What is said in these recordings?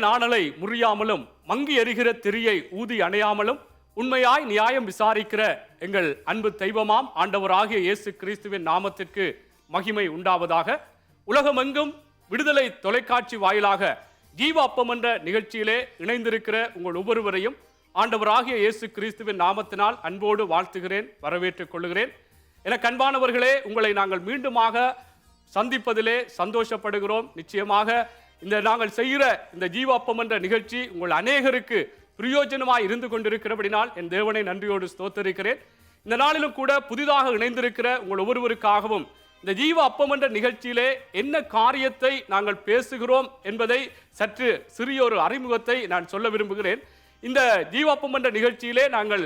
நாணலை முறியாமலும் மங்கி எறிகிற திரியை ஊதி அணையாமலும் உண்மையாய் நியாயம் விசாரிக்கிற எங்கள் அன்பு தெய்வமாம் ஆண்டவராகிய இயேசு கிறிஸ்துவின் நாமத்திற்கு மகிமை உண்டாவதாக. உலகமெங்கும் விடுதலை தொலைக்காட்சி வாயிலாக ஜீவ அப்பம் என்ற நிகழ்ச்சியிலே இணைந்திருக்கிற உங்கள் ஒவ்வொருவரையும் ஆண்டவராகிய இயேசு கிறிஸ்துவின் நாமத்தினால் அன்போடு வாழ்த்துகிறேன், வரவேற்றுக் கொள்கிறேன். எனக்கு அன்பானவர்களே, உங்களை நாங்கள் மீண்டுமாக சந்திப்பதிலே சந்தோஷப்படுகிறோம். நிச்சயமாக இந்த நாங்கள் செய்கிற இந்த ஜீவ அப்பம் என்ற நிகழ்ச்சி உங்கள் அநேகருக்கு பிரயோஜனமாய் இருந்து கொண்டிருக்கிறபடினால் என் தேவனை நன்றியோடு ஸ்தோத்தரிக்கிறேன். இந்த நாளிலும் கூட புதிதாக இணைந்திருக்கிற உங்கள் ஒவ்வொருவருக்காகவும் இந்த ஜீவ அப்பம் என்ற நிகழ்ச்சியிலே என்ன காரியத்தை நாங்கள் பேசுகிறோம் என்பதை சற்று சிறிய ஒரு அறிமுகத்தை நான் சொல்ல விரும்புகிறேன். இந்த ஜீவ அப்பம் என்ற நிகழ்ச்சியிலே நாங்கள்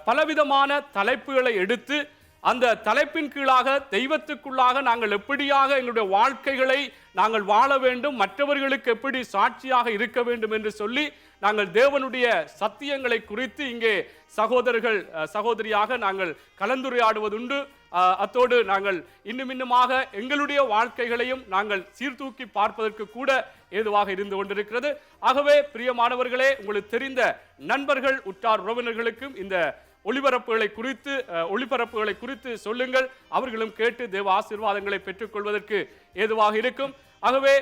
பலவிதமான தலைப்புகளை எடுத்து அந்த தலைப்பின் கீழாக தெய்வத்துக்குள்ளாக நாங்கள் எப்படியாக எங்களுடைய வாழ்க்கைகளை நாங்கள் வாழ வேண்டும், மற்றவர்களுக்கு எப்படி சாட்சியாக இருக்க வேண்டும் என்று சொல்லி நாங்கள் தேவனுடைய சத்தியங்களை குறித்து இங்கே சகோதரர்கள் சகோதரியாக நாங்கள் கலந்துரையாடுவதுண்டு. அத்தோடு நாங்கள் இன்னுமாக எங்களுடைய வாழ்க்கைகளையும் நாங்கள் சீர்தூக்கி பார்ப்பதற்கு கூட ஏதுவாக இருந்து கொண்டிருக்கிறது. ஆகவே பிரியமானவர்களே, உங்களுக்கு தெரிந்த நண்பர்கள் உற்றார் உறவினர்களுக்கும் இந்த ஒளிபரப்புகளை குறித்து சொல்லுங்கள். அவர்களும் கேட்டு தேவ ஆசீர்வாதங்களை பெற்றுக்கொள்வதற்கு ஏதுவாக இருக்கும். ஆகவே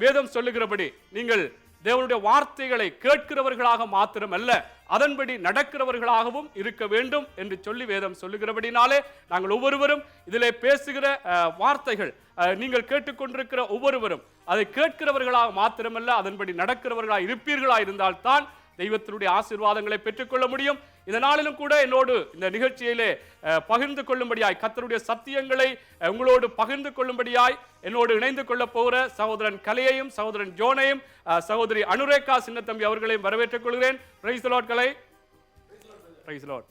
வேதம் சொல்லுகிறபடி நீங்கள் தேவனுடைய வார்த்தைகளை கேட்கிறவர்களாக மாத்திரமல்ல, அதன்படி நடக்கிறவர்களாகவும் இருக்க வேண்டும் என்று சொல்லி வேதம் சொல்லுகிறபடினாலே நாங்கள் ஒவ்வொருவரும் இதிலே பேசுகிற வார்த்தைகள் நீங்கள் கேட்டுக்கொண்டிருக்கிற ஒவ்வொருவரும் அதை கேட்கிறவர்களாக மாத்திரமல்ல, அதன்படி நடக்கிறவர்களாக இருப்பீர்களா இருந்தால்தான் தெய்வத்தினுடைய ஆசீர்வாதங்களை பெற்றுக்கொள்ள முடியும். இந்த நாளிலும் கூட என்னோடு இந்த நிகழ்ச்சியிலே பகிர்ந்து கொள்ளும்படியாய், கர்த்தருடைய சத்தியங்களை உங்களோடு பகிர்ந்து கொள்ளும்படியாய் என்னோடு இணைந்து கொள்ள போகிற சகோதரன் கலையையும் சகோதரன் ஜோனையும் சகோதரி அனுரேகா சின்னத்தம்பி அவர்களையும் வரவேற்றுக் கொள்கிறேன். Praise the Lord Kalai. Praise the Lord.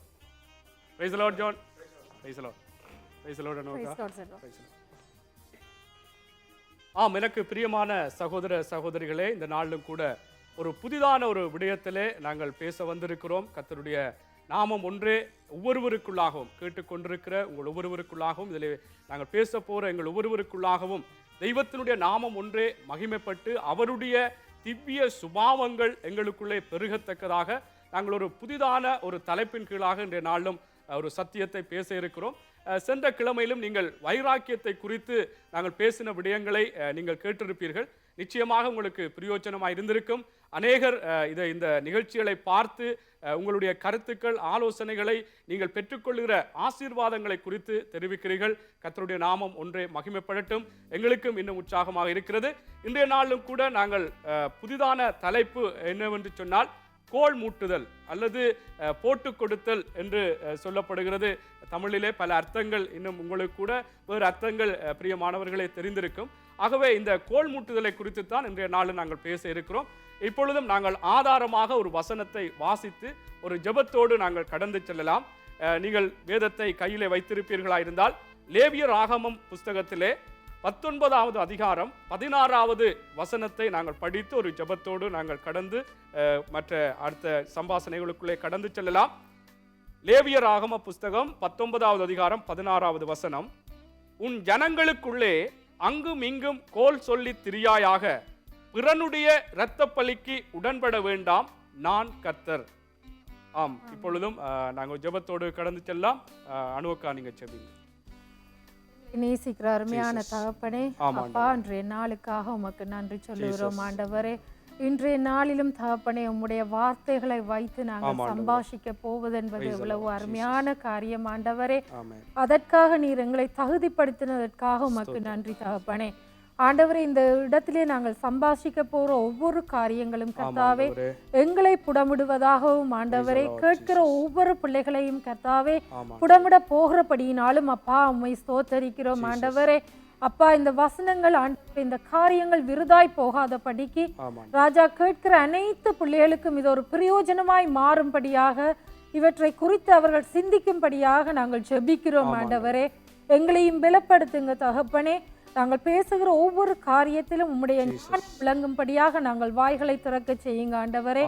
Praise the Lord John. Praise the Lord. Praise the Lord Anurekha. ஆம், எனக்கு பிரியமான சகோதர சகோதரிகளே, இந்த நாளிலும் கூட ஒரு புதிதான ஒரு விடயத்திலே நாங்கள் பேச வந்திருக்கிறோம். கர்த்தருடைய நாமம் ஒன்றே ஒவ்வொருவருக்குள்ளாகவும் கேட்டுக்கொண்டிருக்கிற உங்கள் ஒவ்வொருவருக்குள்ளாகவும் இதில் நாங்கள் பேச போகிற எங்கள் ஒவ்வொருவருக்குள்ளாகவும் தெய்வத்தினுடைய நாமம் ஒன்றே மகிமைப்பட்டு அவருடைய திவ்ய சுபாவங்கள் எங்களுக்குள்ளே பெருகத்தக்கதாக நாங்கள் ஒரு புதிதான ஒரு தலைப்பின் கீழாக இன்றைய நாளிலும் ஒரு சத்தியத்தை பேச இருக்கிறோம். சென்ற கிழமையிலும் நீங்கள் வைராக்கியத்தை குறித்து நாங்கள் பேசின விடயங்களை நீங்கள் கேட்டிருப்பீர்கள். நிச்சயமாக உங்களுக்கு பிரயோஜனமாக இருந்திருக்கும். அநேகர் இந்த நிகழ்ச்சிகளை பார்த்து உங்களுடைய கருத்துக்கள் ஆலோசனைகளை நீங்கள் பெற்றுக்கொள்கிற ஆசீர்வாதங்களை குறித்து தெரிவிக்கிறீர்கள். கர்த்தருடைய நாமம் ஒன்றே மகிமைப்படட்டும். எங்களுக்கும் இன்னும் உற்சாகமாக இருக்கிறது. இன்றைய நாளிலும் கூட நாங்கள் புதிதான தலைப்பு என்னவென்று சொன்னால் கோல் மூட்டுதல் அல்லது போட்டு கொடுத்தல் என்று சொல்லப்படுகிறது. தமிழிலே பல அர்த்தங்கள், இன்னும் உங்களுக்கு கூட வேறு அர்த்தங்கள் பிரியமானவர்களே தெரிந்திருக்கும். ஆகவே இந்த கோல் மூட்டுதலை குறித்து தான் இன்றைய நாளில் நாங்கள் பேச இருக்கிறோம். இப்பொழுதும் நாங்கள் ஆதாரமாக ஒரு வசனத்தை வாசித்து ஒரு ஜெபத்தோடு நாங்கள் கடந்து செல்லலாம். நீங்கள் வேதத்தை கையிலே வைத்திருப்பீர்களாயிருந்தால் லேவியர் ஆகமம் புஸ்தகத்திலே 19வது அதிகாரம் 16வது வசனத்தை நாங்கள் படித்து ஒரு ஜெபத்தோடு நாங்கள் கடந்து மற்ற அடுத்த சம்பாஷணைகளுக்குள்ளே கடந்து செல்லலாம். லேவியர் ஆகம புஸ்தகம் 19வது அதிகாரம் 16வது வசனம். உன் ஜனங்களுக்குள்ளே அங்கும் இங்கும் கோல் சொல்லி திரியாயாக, பிறனுடைய இரத்த பலிக்கு உடன்பட வேண்டாம், நான் கர்த்தர். ஆம், இப்பொழுதும் நாங்கள் ஜெபத்தோடு கடந்து செல்லலாம். அனுவக்கா, நீங்க செபிங்க. நேசிக்கிற அருமையான தகப்பனே, அப்பா, இன்றைய நாளுக்காக உமக்கு நன்றி சொல்லுகிறோம் ஆண்டவரே. இன்றைய நாளிலும் தகப்பனே, உம்முடைய வார்த்தைகளை வைத்து நாங்கள் சம்பாஷிக்க போவது என்பது எவ்வளவு அருமையான காரியம் ஆண்டவரே. அதற்காக நீர் எங்களை தகுதிப்படுத்தினதற்காக உமக்கு நன்றி தகப்பனே. ஆண்டவரே, இந்த இடத்திலே நாங்கள் சம்பாஷிக்க போற ஒவ்வொரு காரியங்களும் கர்த்தாவே எங்களை புடமிடுவதாகவும் ஆண்டவரே, கேட்கிற ஒவ்வொரு பிள்ளைகளையும் கர்த்தாவே புடமிட போகிறபடியினாலும் அப்பா உம்மை ஸ்தோத்தரிக்கிறோம் ஆண்டவரே. அப்பா, இந்த வசனங்கள் இந்த காரியங்கள் விருதாய் போகாதபடிக்கு ராஜா கேட்கிற அனைத்து பிள்ளைகளுக்கும் இது ஒரு பிரயோஜனமாய் மாறும்படியாக இவற்றை குறித்து அவர்கள் சிந்திக்கும்படியாக நாங்கள் ஜெபிக்கிறோம் ஆண்டவரே. எங்களையும் பலப்படுத்துங்க தகப்பனே. நாங்கள் பேசுகிற ஒவ்வொரு காரியத்திலும் உம்முடைய ஞானம் விளங்கும்படியாக நாங்கள் வாய்களை திறக்க செய்யுங்க ஆண்டவரே.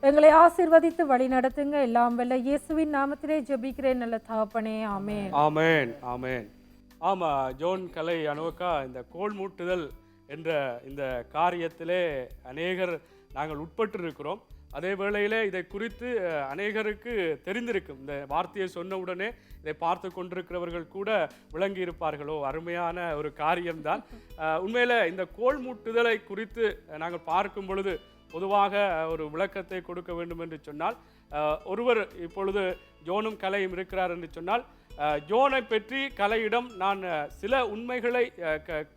எங்களை ஆசீர்வதித்து வழி நடத்துங்க. எல்லாம் வல்ல இயேசுவின் நாமத்திலே ஜெபிக்கிறேன் நல்ல தகப்பனே. ஆமென். ஆமென். ஆமென். ஆமா, ஜோன், கலை, அனுவக்கா, இந்த கோல் மூட்டுதல் என்ற இந்த காரியத்திலே அநேகர் நாங்கள் உட்பட்டிருக்கிறோம். அதே வேளையிலே இதை குறித்து அநேகருக்கு தெரிந்திருக்கும். இந்த வார்த்தையை சொன்ன உடனே இதை பார்த்து கொண்டிருக்கிறவர்கள் கூட விளங்கி இருப்பார்களோ, அருமையான ஒரு காரியம்தான். உண்மையில இந்த கோல் மூட்டுதலை குறித்து நாங்கள் பார்க்கும் பொழுது பொதுவாக ஒரு விளக்கத்தை கொடுக்க வேண்டும் என்று சொன்னால், ஒருவர் இப்பொழுது ஜோனும் கலையும் இருக்கிறார் என்று சொன்னால், ஜோனை பற்றி கலையிடம் நான் சில உண்மைகளை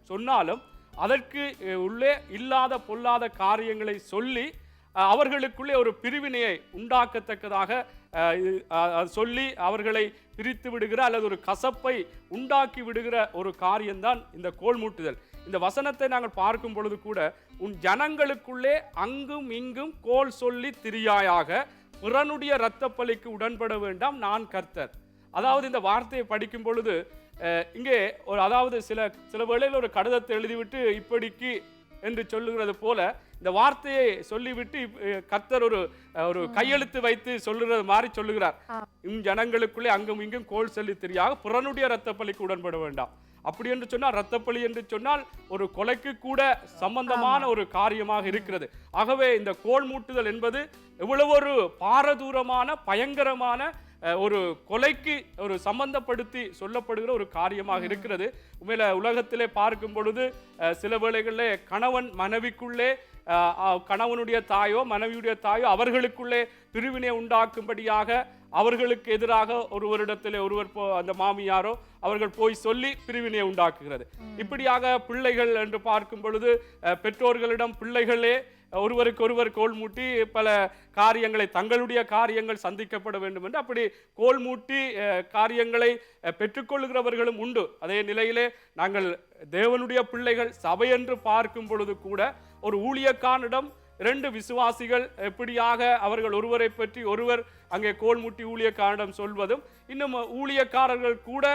சொன்னாலும் அதற்கு உள்ளே இல்லாத பொல்லாத காரியங்களை சொல்லி அவர்களுக்குள்ளே ஒரு பிரிவினையை உண்டாக்கத்தக்கதாக சொல்லி அவர்களை பிரித்து விடுகிற அல்லது ஒரு கசப்பை உண்டாக்கி விடுகிற ஒரு காரியம்தான் இந்த கோல் மூட்டுதல். இந்த வசனத்தை நாங்கள் பார்க்கும் பொழுது கூட, உன் ஜனங்களுக்குள்ளே அங்கும் இங்கும் கோல் சொல்லி திரியாயாக, பிறனுடைய இரத்த பலிக்கு உடன்பட வேண்டாம், நான் கர்த்தர். அதாவது இந்த வார்த்தையை படிக்கும் பொழுது இங்கே ஒரு அதாவது சில வேளையில் ஒரு கடிதத்தை எழுதிவிட்டு இப்படிக்கு என்று சொல்லுகிறது போல இந்த வார்த்தையை சொல்லிவிட்டு கர்த்தர் ஒரு கையெழுத்து வைத்து சொல்லுறது மாதிரி சொல்லுகிறார். ஜனங்களுக்குள்ளே அங்கும் இங்கும் கோல் சொல்லி தெரியாக பிறனுடைய இரத்த பலிக்கு உடன்பட வேண்டாம். அப்படி என்று சொன்னால், இரத்தப்பலி என்று சொன்னால் ஒரு கொலைக்கு கூட சம்பந்தமான ஒரு காரியமாக இருக்கிறது. ஆகவே இந்த கோல் மூட்டுதல் என்பது எவ்வளவு ஒரு பாரதூரமான பயங்கரமான ஒரு கொலைக்கு ஒரு சம்பந்தப்படுத்தி சொல்லப்படுகிற ஒரு காரியமாக இருக்கிறது. உண்மையில உலகத்திலே பார்க்கும் பொழுது சில வேளைகளிலே கணவன் மனைவிக்குள்ளே, கணவனுடைய தாயோ மனைவியுடைய தாயோ அவர்களுக்குள்ளே பிரிவினை உண்டாக்கும்படியாக அவர்களுக்கு எதிராக ஒருவரிடத்திலே ஒருவர் அந்த மாமியாரோ அவர்கள் போய் சொல்லி பிரிவினையை உண்டாக்குகிறது. இப்படியாக பிள்ளைகள் என்று பார்க்கும் பொழுது பெற்றோர்களிடம் பிள்ளைகளே ஒருவருக்கு ஒருவர் கோல் மூட்டி பல காரியங்களை, தங்களுடைய காரியங்கள் சந்திக்கப்பட வேண்டும் என்று அப்படி கோல் மூட்டி காரியங்களை பெற்றுக்கொள்கிறவர்களும் உண்டு. அதே நிலையிலே நாங்கள் தேவனுடைய பிள்ளைகள் சபை என்று பார்க்கும் பொழுது கூட ஒரு ஊழியக்காரனிடம் இரண்டு விசுவாசிகள் எப்படியாக அவர்கள் ஒருவரை பற்றி ஒருவர் அங்கே கோல் மூட்டி ஊழியக்காரனிடம் சொல்வதும், இன்னும் ஊழியக்காரர்கள் கூட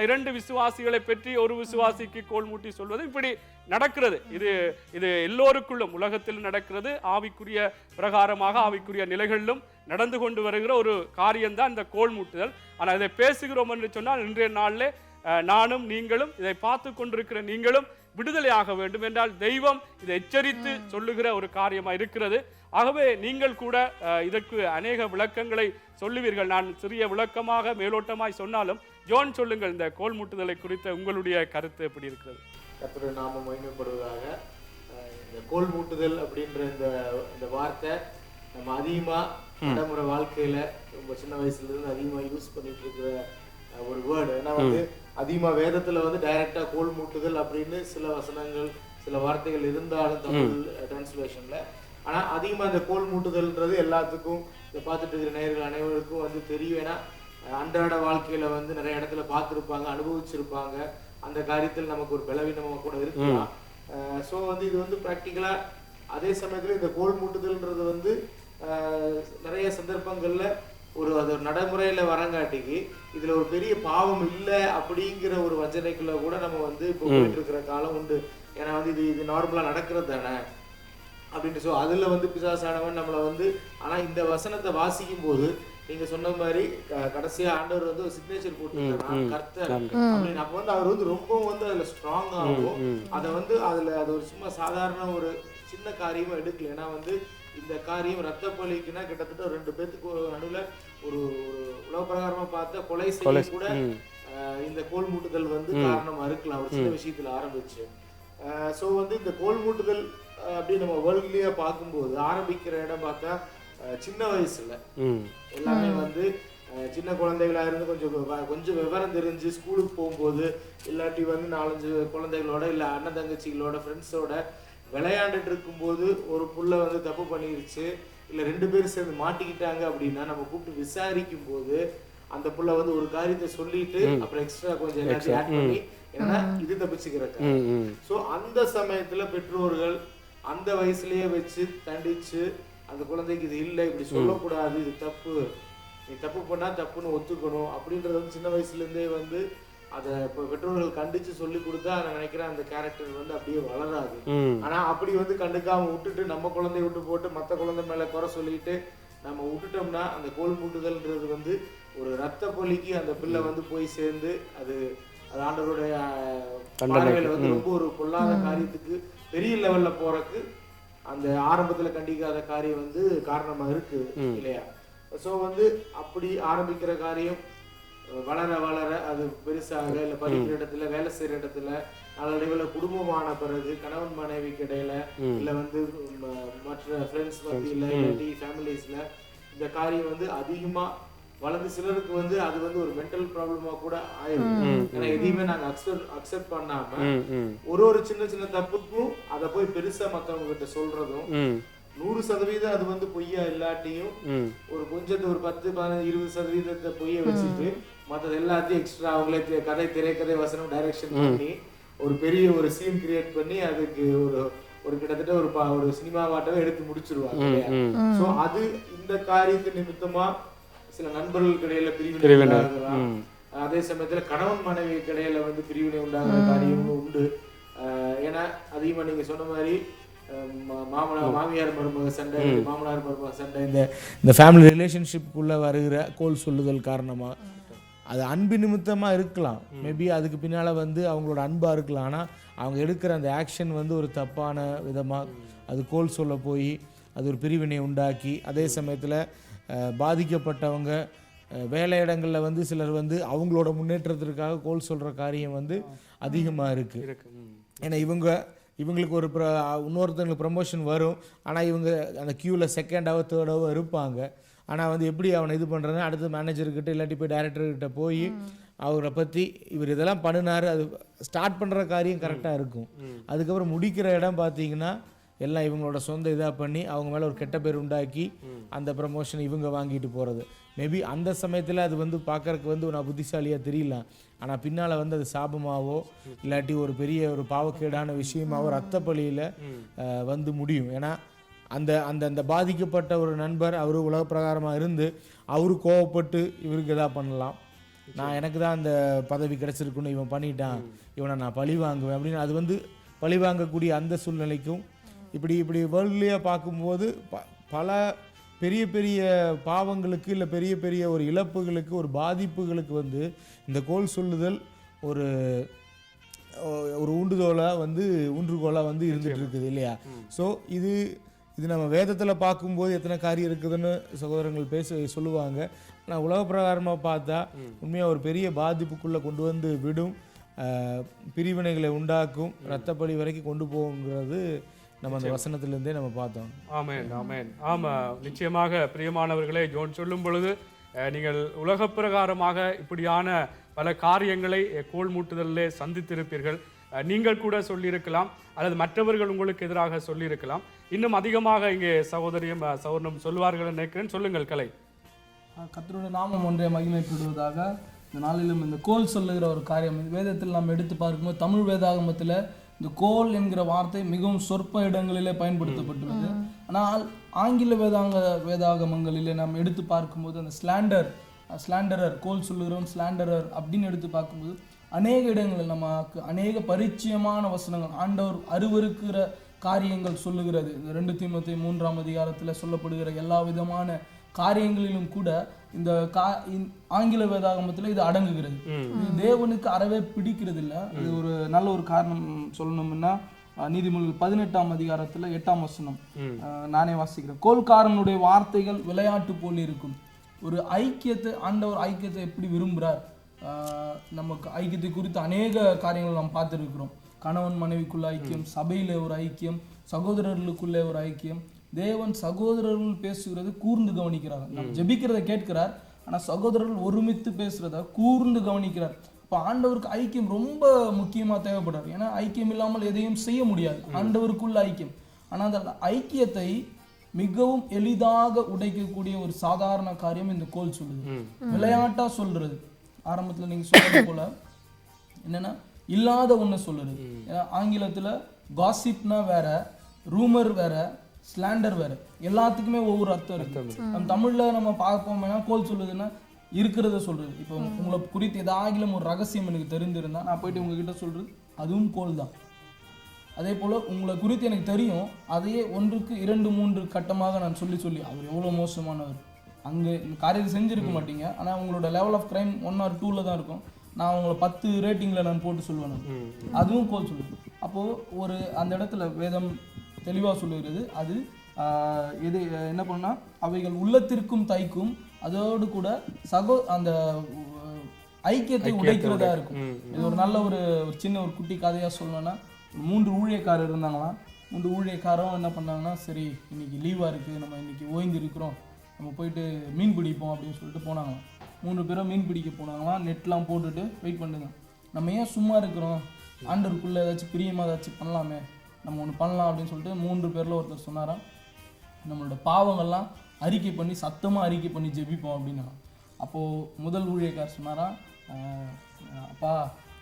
இரண்டு விசுவாசிகளை பற்றி ஒரு விசுவாசிக்கு கோல் மூட்டி சொல்வதும் இப்படி நடக்கிறது. இது எல்லோருக்குள்ளும் உலகத்தில் நடக்கிறது. ஆவிக்குரிய பிரகாரமாக ஆவிக்குரிய நிலைகளிலும் நடந்து கொண்டு வருகிற ஒரு காரியம்தான் இந்த கோல் மூட்டுதல். ஆனால் இதை பேசுகிறோம் என்று சொன்னால், இன்றைய நாளிலே நானும் நீங்களும் இதை பார்த்து கொண்டிருக்கிற நீங்களும் விடுதலையாக வேண்டும் என்றால் தெய்வம் இதை எச்சரித்து சொல்லுகிற ஒரு காரியமாக இருக்கிறது. ஆகவே நீங்கள் கூட இதற்கு அநேக விளக்கங்களை சொல்லுவீர்கள். நான் சிறிய விளக்கமாக மேலோட்டமாய் சொன்னாலும், ஜோன் சொல்லுங்கள், இந்த கோல் மூட்டுதலை குறித்த உங்களுடைய கருத்து எப்படி இருக்கிறது? கர்த்தருடைய நாமம் மகிமைப்படுவதாக. இந்த கோல் மூட்டுதல் அப்படின்ற இந்த வார்த்தை நம்ம அதிகமாக நடைமுறை வாழ்க்கையில ரொம்ப சின்ன வயசுல இருந்து அதிகமாக யூஸ் பண்ணிட்டு இருக்கிற ஒரு வேர்டு. ஏன்னா அதிகமாக வேதத்துல டைரக்டா கோல் மூட்டுதல் அப்படின்னு சில வசனங்கள் சில வார்த்தைகள் இருந்தாலும் தமிழ் டிரான்ஸ்லேஷன்ல, ஆனா அதிகமாக இந்த கோல் மூட்டுதல்ன்றது எல்லாத்துக்கும் இதை பார்த்துட்டு இருக்கிற நேயர்கள் அனைவருக்கும் தெரியும். ஏன்னா அன்றாட வாழ்க்கையில நிறைய இடத்துல பார்த்துருப்பாங்க, அனுபவிச்சிருப்பாங்க. அந்த காரியத்தில் நமக்கு ஒரு பலவீனமாக கூட இருக்கலாம். ஸோ இது ப்ராக்டிக்கலா அதே சமயத்துல இந்த கோல் மூட்டுதல்ன்றது நிறைய சந்தர்ப்பங்கள்ல அது நடைமுறையில வரங்காட்டிக்கு இதுல ஒரு பெரிய பாவம் இல்லை அப்படிங்கிற ஒரு வஞ்சனைக்குள்ள கூட நம்ம இப்போ போயிட்டு இருக்கிற காலம் உண்டு. ஏன்னா இது நார்மலா நடக்கிறது தானே அப்படின்னு. ஸோ அதுல பிசாசானவன் நம்மளை ஆனா இந்த வசனத்தை வாசிக்கும் போது நீங்க சொன்ன மாதிரி கடைசியா ஆண்டவர் ஒரு சிக்னேச்சர் போட்டு கர்த்தர் அப்படின்னு. அப்ப அவர் ரொம்ப அதுல ஸ்ட்ராங் ஆகும். அதை அதுல அது ஒரு சும்மா சாதாரண ஒரு சின்ன காரியமா எடுக்கல. ஏன்னா இந்த காரியம் ரத்த பலிக்குன்னா கிட்டத்தட்ட ரெண்டு பேத்துக்கு நடுவுல ஒரு உலக பிரகாரமா பார்த்த கொலை செய்ய கூட இந்த கோல் மூட்டுதல் காரணமா இருக்கலாம், ஒரு சின்ன விஷயத்துல ஆரம்பிச்சு. ஸோ இந்த கோல் மூட்டுதல் அப்படி நம்ம வேர்ல்ட்லயே பார்க்கும்போது ஆரம்பிக்கிற இடம் பார்த்தா சின்ன வயசுல எல்லாமே சின்ன குழந்தைகளா இருந்து கொஞ்சம் விவரம் தெரிஞ்சு ஸ்கூலுக்கு போகும்போது, இல்லாட்டி 4-5 குழந்தைகளோட இல்ல அண்ணன் தங்கச்சிகளோட ஃப்ரெண்ட்ஸோட விளையாண்டுட்டு இருக்கும்போது ஒரு புள்ள தப்பு பண்ணிருச்சு, இல்ல 2 பேரும் சேர்ந்து மாட்டிக்கிட்டாங்க அப்படின்னா நம்ம கூப்பிட்டு விசாரிக்கும் போது அந்த புள்ள ஒரு காரியத்தை சொல்லிட்டு அப்புறம் எக்ஸ்ட்ரா கொஞ்சம் எல்லாத்தையும் ஆட் பண்ணி ஏன்னா இது தப்பிச்சுக்கிறக்க. ஸோ அந்த சமயத்துல பெற்றோர்கள் அந்த வயசுலயே வச்சு தண்டிச்சு அந்த குழந்தைக்கு இது இல்லை, இப்படி சொல்லக்கூடாது, இது தப்பு, நீ தப்பு பண்ணா தப்புன்னு ஒத்துக்கணும் அப்படின்றது சின்ன வயசுல இருந்தே அதை பெற்றோர்கள் கண்டிச்சு சொல்லி கொடுத்தா நான் நினைக்கிறேன் அந்த கேரக்டர் அப்படியே வளராது. ஆனா அப்படி கண்டுக்காம விட்டுட்டு நம்ம குழந்தைய விட்டு போட்டு மற்ற குழந்தை மேல குறை சொல்லிட்டு நம்ம விட்டுட்டோம்னா அந்த கோல் மூட்டுதல்ன்றது ஒரு ரத்த பலிக்கு அந்த பிள்ளை போய் சேர்ந்து அது ஆண்டவருடைய பார்வையில ரொம்ப ஒரு பொல்லாத காரியத்துக்கு பெரிய லெவல்ல போறதுக்கு அந்த ஆரம்பத்துல கண்டிக்காத காரியம் வந்து காரணமா இருக்கு இல்லையா? ஸோ வந்து அப்படி ஆரம்பிக்கிற காரியம் வளர வளர அது பெருசாக இல்லை படிக்கிற இடத்துல வேலை செய்யற இடத்துல நாளடைவில் குடும்பமான பிறகு கணவன் மனைவிக்கு இடையில இல்லை வந்து மற்ற ஃப்ரெண்ட்ஸ் மத்தியில் இல்லாட்டி ஃபேமிலிஸ்ல இந்த காரியம் வந்து அதிகமா வளர்ந்து சிலருக்கு வந்து அது வந்து ஒரு மென்டல் ப்ராப்ளமா கூட ஆயிடும். ஏன்னா எதையுமே நாங்க அக்செப்ட் பண்ணாம ஒரு சின்ன சின்ன தப்புக்கும் அதை போய் பெருசா மத்தவங்க கிட்ட சொல்றதும் 100% அது வந்து பொய்யா இல்லாட்டியும் ஒரு கொஞ்சத்தை ஒரு 10, 15, 20% பொய்ய வச்சுட்டு மற்றது எல்லாத்தையும் எக்ஸ்ட்ரா அவங்களே கதை திரைக்கதை வசனம் டைரக்ஷன் பண்ணி ஒரு பெரிய ஒரு சீன் கிரியேட் பண்ணி அதுக்கு ஒரு கிட்டத்தட்ட ஒரு சினிமாவாட்டவே எடுத்து முடிச்சிருவாங்க. சோ அது இந்த காரியத்து நிமித்தமா சில நண்பர்களுக்கு இடையில பிரிவினை உண்டாகலாம். அதே சமயத்துல கணவன் மனைவிக்கு இடையில வந்து பிரிவினை உண்டாகிற காரியமும் உண்டு. ஏன்னா அதிகமா நீங்க சொன்ன மாதிரி மாமியார் மருமக சண்டை, மாமனார் மருமக சண்டை, இந்த ஃபேமிலி ரிலேஷன்ஷிப்புக்குள்ள வருகிற கோல் சொல்லுதல் காரணமா அது அன்பு நிமித்தமா இருக்கலாம். மேபி அதுக்கு பின்னால வந்து அவங்களோட அன்பா இருக்கலாம். ஆனா அவங்க எடுக்கிற அந்த ஆக்ஷன் வந்து ஒரு தப்பான விதமா அது கோல் சொல்ல போய் அது ஒரு பிரிவினை உண்டாக்கி, அதே சமயத்துல பாதிக்கப்பட்டவங்க வேலை இடங்கள்ல வந்து சிலர் வந்து அவங்களோட முன்னேற்றத்திற்காக கோல் சொல்ற காரியம் வந்து அதிகமா இருக்கு. ஏன்னா இவங்களுக்கு ஒரு இன்னொருத்தவங்களுக்கு ப்ரமோஷன் வரும், ஆனால் இவங்க அந்த க்யூவில் செகண்டாவோ தேர்டாவோ இருப்பாங்க. ஆனால் வந்து எப்படி அவனை இது பண்ணுறதுன்னா அடுத்த மேனேஜர்கிட்ட இல்லாட்டி போய் டைரக்டர்கிட்ட போய் அவரை பற்றி இவர் இதெல்லாம் பண்ணினார், அது ஸ்டார்ட் பண்ணுற காரியம் கரெக்டாக இருக்கும். அதுக்கப்புறம் முடிக்கிற இடம் பார்த்தீங்கன்னா எல்லாம் இவங்களோட சொந்த இதாக பண்ணி அவங்க மேலே ஒரு கெட்ட பேர் உண்டாக்கி அந்த ப்ரமோஷன் இவங்க வாங்கிட்டு போகிறது. மேபி அந்த சமயத்தில் அது வந்து பார்க்கறதுக்கு வந்து நான் புத்திசாலியாக தெரியலாம், ஆனால் பின்னால் வந்து அது சாபமாகவோ இல்லாட்டி ஒரு பெரிய ஒரு பாவக்கேடான விஷயமாவோ ரத்த பலியில் வந்து முடியும். ஏன்னா அந்த அந்த அந்த பாதிக்கப்பட்ட ஒரு நண்பர் அவர் உலக பிரகாரமாக இருந்து அவரு கோவப்பட்டு இவருக்கு எதா பண்ணலாம், நான் எனக்கு தான் அந்த பதவி கிடச்சிருக்குன்னு இவன் பண்ணிட்டான், இவனை நான் பழி வாங்குவேன் அப்படின்னு அது வந்து பழி வாங்கக்கூடிய அந்த சூழ்நிலைக்கும் இப்படி வேர்ல்ட்லியாக பார்க்கும்போது பல பெரிய பெரிய பாவங்களுக்கு இல்லை பெரிய பெரிய ஒரு இழப்புகளுக்கு ஒரு பாதிப்புகளுக்கு வந்து இந்த கோல் சொல்லுதல் ஒரு ஊன்றுகோலாக வந்து இருந்துட்டு இருக்குது இல்லையா? ஸோ இது நம்ம வேதத்தில் பார்க்கும்போது எத்தனை காரியம் இருக்குதுன்னு சகோதரங்கள் சொல்லுவாங்க. ஆனால் உலக பிரகாரமாக பார்த்தா உண்மையாக ஒரு பெரிய பாதிப்புக்குள்ளே கொண்டு வந்து விடும், பிரிவினைகளை உண்டாக்கும், இரத்தப்பழி வரைக்கும் கொண்டு போகுங்கிறது நம்ம அந்த வசனத்திலிருந்தே நம்ம பார்த்தோம். ஆமென் ஆமென். ஆமாம், நிச்சயமாக பிரியமானவர்களே, ஜோன் சொல்லும் பொழுது நீங்கள் உலக பிரகாரமாக இப்படியான பல காரியங்களை கோல் மூட்டுதலிலே சந்தித்திருப்பீர்கள். நீங்கள் கூட சொல்லியிருக்கலாம் அல்லது மற்றவர்கள் உங்களுக்கு எதிராக சொல்லியிருக்கலாம். இன்னும் அதிகமாக இங்கே சகோதரியும் சகோதரனும் சொல்வார்கள் நினைக்கிறேன். சொல்லுங்கள் கலை. கர்த்தருடைய நாமம் ஒன்றே மகிமைப்படுவதாக. இந்த நாளிலும் இந்த கோல் சொல்லுகிற ஒரு காரியம் வேதத்தில் நாம் எடுத்து பார்க்கும்போது தமிழ் வேதாகமத்தில் இந்த கோல் என்கிற வார்த்தை மிகவும் சொற்ப இடங்களிலே பயன்படுத்தப்பட்டுள்ளது. ஆனால் ஆங்கில வேதாகமங்களிலே நாம் எடுத்து பார்க்கும்போது அந்த ஸ்லாண்டரர் கோல் சொல்லுகிறோம் ஸ்லாண்டரர் அப்படின்னு எடுத்து பார்க்கும்போது அநேக இடங்களில் நமக்கு அநேக பரிச்சயமான வசனங்கள் ஆண்டவர் அருவருக்கிற காரியங்கள் சொல்லுகிறது. 2 தீமோத்தேயு 3ஆம் அதிகாரத்தில் சொல்லப்படுகிற எல்லா விதமான காரியங்களிலும் கூட இந்த ஆங்கில வேதாகமத்தில் இது அடங்குகிறது. இது தேவனுக்கு அறவே பிடிக்கிறது இல்லை. இது ஒரு நல்ல ஒரு காரணம் சொல்லணும்னா நீதிமொழிகள் 18ஆம் அதிகாரத்தில் 8ஆம் வசனம் நானே வாசிக்கிறேன். கோல்காரனுடைய வார்த்தைகள் விளையாட்டு போல் இருக்கும். ஒரு ஐக்கியத்தை ஆண்டவர் ஐக்கியத்தை எப்படி விரும்புகிறார், நமக்கு ஐக்கியத்தை குறித்து அநேக காரியங்கள் நாம் பார்த்துருக்கிறோம். கணவன் மனைவிக்குள்ள ஐக்கியம், சபையில ஒரு ஐக்கியம், சகோதரர்களுக்குள்ளே ஒரு ஐக்கியம். தேவன் சகோதரர்கள் பேசுகிறது கூர்ந்து கவனிக்கிறார். நம்ம ஜெபிக்கிறத கேட்கிறார், ஆனா சகோதரர்கள் ஒருமித்து பேசுறத கூர்ந்து கவனிக்கிறார். இப்போ ஆண்டவருக்கு ஐக்கியம் ரொம்ப முக்கியமா தேவைப்படுறார். ஏன்னா ஐக்கியம் இல்லாமல் எதையும் செய்ய முடியாது, ஆண்டவருக்குள்ள ஐக்கியம். ஆனா அந்த ஐக்கியத்தை மிகவும் எளிதாக உடைக்கக்கூடிய ஒரு சாதாரண காரியம் இந்த கோல் சொல்லுது. விளையாட்டா சொல்றது, ஆரம்பத்துல நீங்க சொல்றது போல என்னன்னா இல்லாத ஒண்ணு சொல்லுறது. ஆங்கிலத்துல காசிப்னா வேற, ரூமர் வேற, ஸ்லாண்டர் வேற, எல்லாத்துக்குமே ஒவ்வொரு அர்த்தம் இருக்கு. நம்ம தமிழ்ல நம்ம பார்ப்போம்னா கோல் சொல்லுதுன்னா இருக்கிறத சொல்றது. இப்போ உங்களை குறித்து ஏதாகிலும் ஒரு ரகசியம் எனக்கு தெரிஞ்சிருந்தா நான் போயிட்டு உங்ககிட்ட சொல்றது அதுவும் கோல் தான். அதே போல உங்களை குறித்து எனக்கு தெரியும், அதையே 1க்கு 2, 3 கட்டமாக நான் சொல்லி அவர் எவ்வளோ மோசமானவர், அங்கே இந்த காரியத்தை செஞ்சிருக்க மாட்டீங்க, ஆனால் உங்களோட லெவல் ஆஃப் கிரைம் 1 or 2ல தான் இருக்கும், நான் உங்களை 10 ரேட்டிங்கில் நான் போட்டு சொல்லுவேன், அதுவும் கோல் சொல்லுவேன். அப்போது ஒரு அந்த இடத்துல வேதம் தெளிவாக சொல்லுகிறது. அது எது என்ன பண்ணா அவைகள் உள்ளத்திற்கும் தைக்கும், அதோடு கூட அந்த ஐக்கியத்தை உடைக்கிறதா இருக்கும். இது ஒரு நல்ல ஒரு சின்ன ஒரு குட்டி கதையாக சொல்லணும்னா, 3 ஊழியக்காரர் இருந்தாங்களாம். 3 ஊழியக்காரும் என்ன பண்ணாங்கன்னா, சரி இன்னைக்கு லீவாக இருக்குது, நம்ம இன்னைக்கு ஓய்ந்து இருக்கிறோம், நம்ம போயிட்டு மீன் பிடிப்போம் அப்படின்னு சொல்லிட்டு போனாங்களாம். 3 பேரும் மீன் பிடிக்க போனாங்களாம். நெட்லாம் போட்டுட்டு வெயிட் பண்ணுங்க, நம்ம ஏன் சும்மா இருக்கிறோம், ஆண்டருக்குள்ளே ஏதாச்சும் பிரியமாக ஏதாச்சும் பண்ணலாமே, நம்ம ஒன்று பண்ணலாம் அப்படின்னு சொல்லிட்டு 3 பேரில் ஒருத்தர் சொன்னாராம், நம்மளோட பாவங்கள்லாம் அறிக்கை பண்ணி சத்தமாக அறிக்கை பண்ணி ஜெபிப்போம் அப்படின்னா. அப்போது முதல் ஊழியக்கார் சொன்னாராம், அப்பா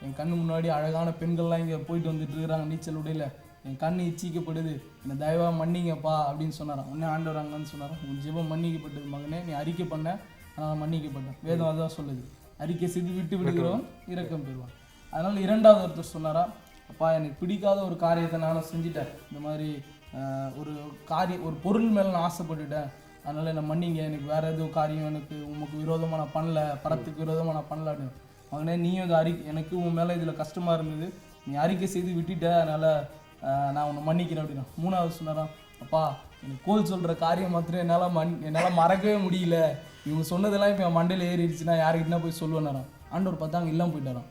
என் கண்ணு முன்னாடி அழகான பெண்கள்லாம் இங்கே போயிட்டு வந்துட்டு இருக்கிறாங்க நீச்சல் உடையில, என் கண்ணு இச்சிக்கப்படுது, என்னை தயவாக மன்னிங்கப்பா அப்படின்னு சொன்னாராம். உடனே ஆண்டவர் அங்கன்னு சொன்னாராம், உன் ஜெபம் மன்னிக்கப்பட்டது மகனே, நீ அறிக்கை பண்ண அதனால் மன்னிக்கப்பட்டேன். வேதம் அதான் சொல்லுது, அறிக்கை செய்து விட்டு விடுகிறவன் இரக்கம் பெறுவான். அதனால் 2வது ஒருத்தர் சொன்னாரா, அப்பா எனக்கு பிடிக்காத ஒரு காரியத்தை நானும் செஞ்சுட்டேன், இந்த மாதிரி ஒரு பொருள் மேலே நான் ஆசைப்பட்டுட்டேன், அதனால் என்னை மன்னிங்க, எனக்கு வேறு எதுவும் காரியம் எனக்கு உமக்கு விரோதமாக நான் பண்ணல, படத்துக்கு விரோதமாக நான் பண்ணலான்னு. மகனே நீயும் இதை எனக்கு உன் மேலே இதில் கஷ்டமாக இருந்தது, நீ அறிக்கை செய்து விட்டுட்ட, அதனால் நான் உன்னை மன்னிக்கிறேன் அப்படின்னா. 3வது சொன்னாராம், அப்பா எனக்கு கோல் சொல்கிற காரியம் மாத்திரம் என்னால் மறக்கவே முடியல, இவங்க சொன்னதெல்லாம் இப்போ என் மண்டையில் ஏறிடுச்சுன்னா யாருக்கிட்டனா போய் சொல்லுவேனாராம். ஆண்டவர் பார்த்தாங்க இல்லாமல் போயிட்டாராம்.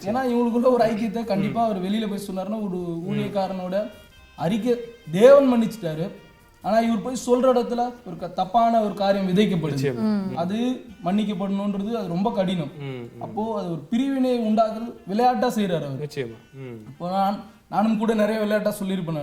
ஏன்னா இவங்களுக்குள்ள ஒரு ஐக்கியத்தை கண்டிப்பாக அவர் வெளியில் போய் சொன்னாருன்னா, ஒரு ஊழியக்காரனோட அறிக்கை தேவன் மன்னிச்சிட்டாரு, ஆனால் இவர் போய் சொல்கிற இடத்துல ஒரு தப்பான ஒரு காரியம் விதைக்கப்படுச்சு, அது மன்னிக்கப்படணுன்றது அது ரொம்ப கடினம். அப்போது அது ஒரு பிரிவினை உண்டாக்குறது விளையாட்டாக செய்கிறார் அவர். இப்போ நானும் கூட நிறைய விளையாட்டாக சொல்லியிருப்பேன்.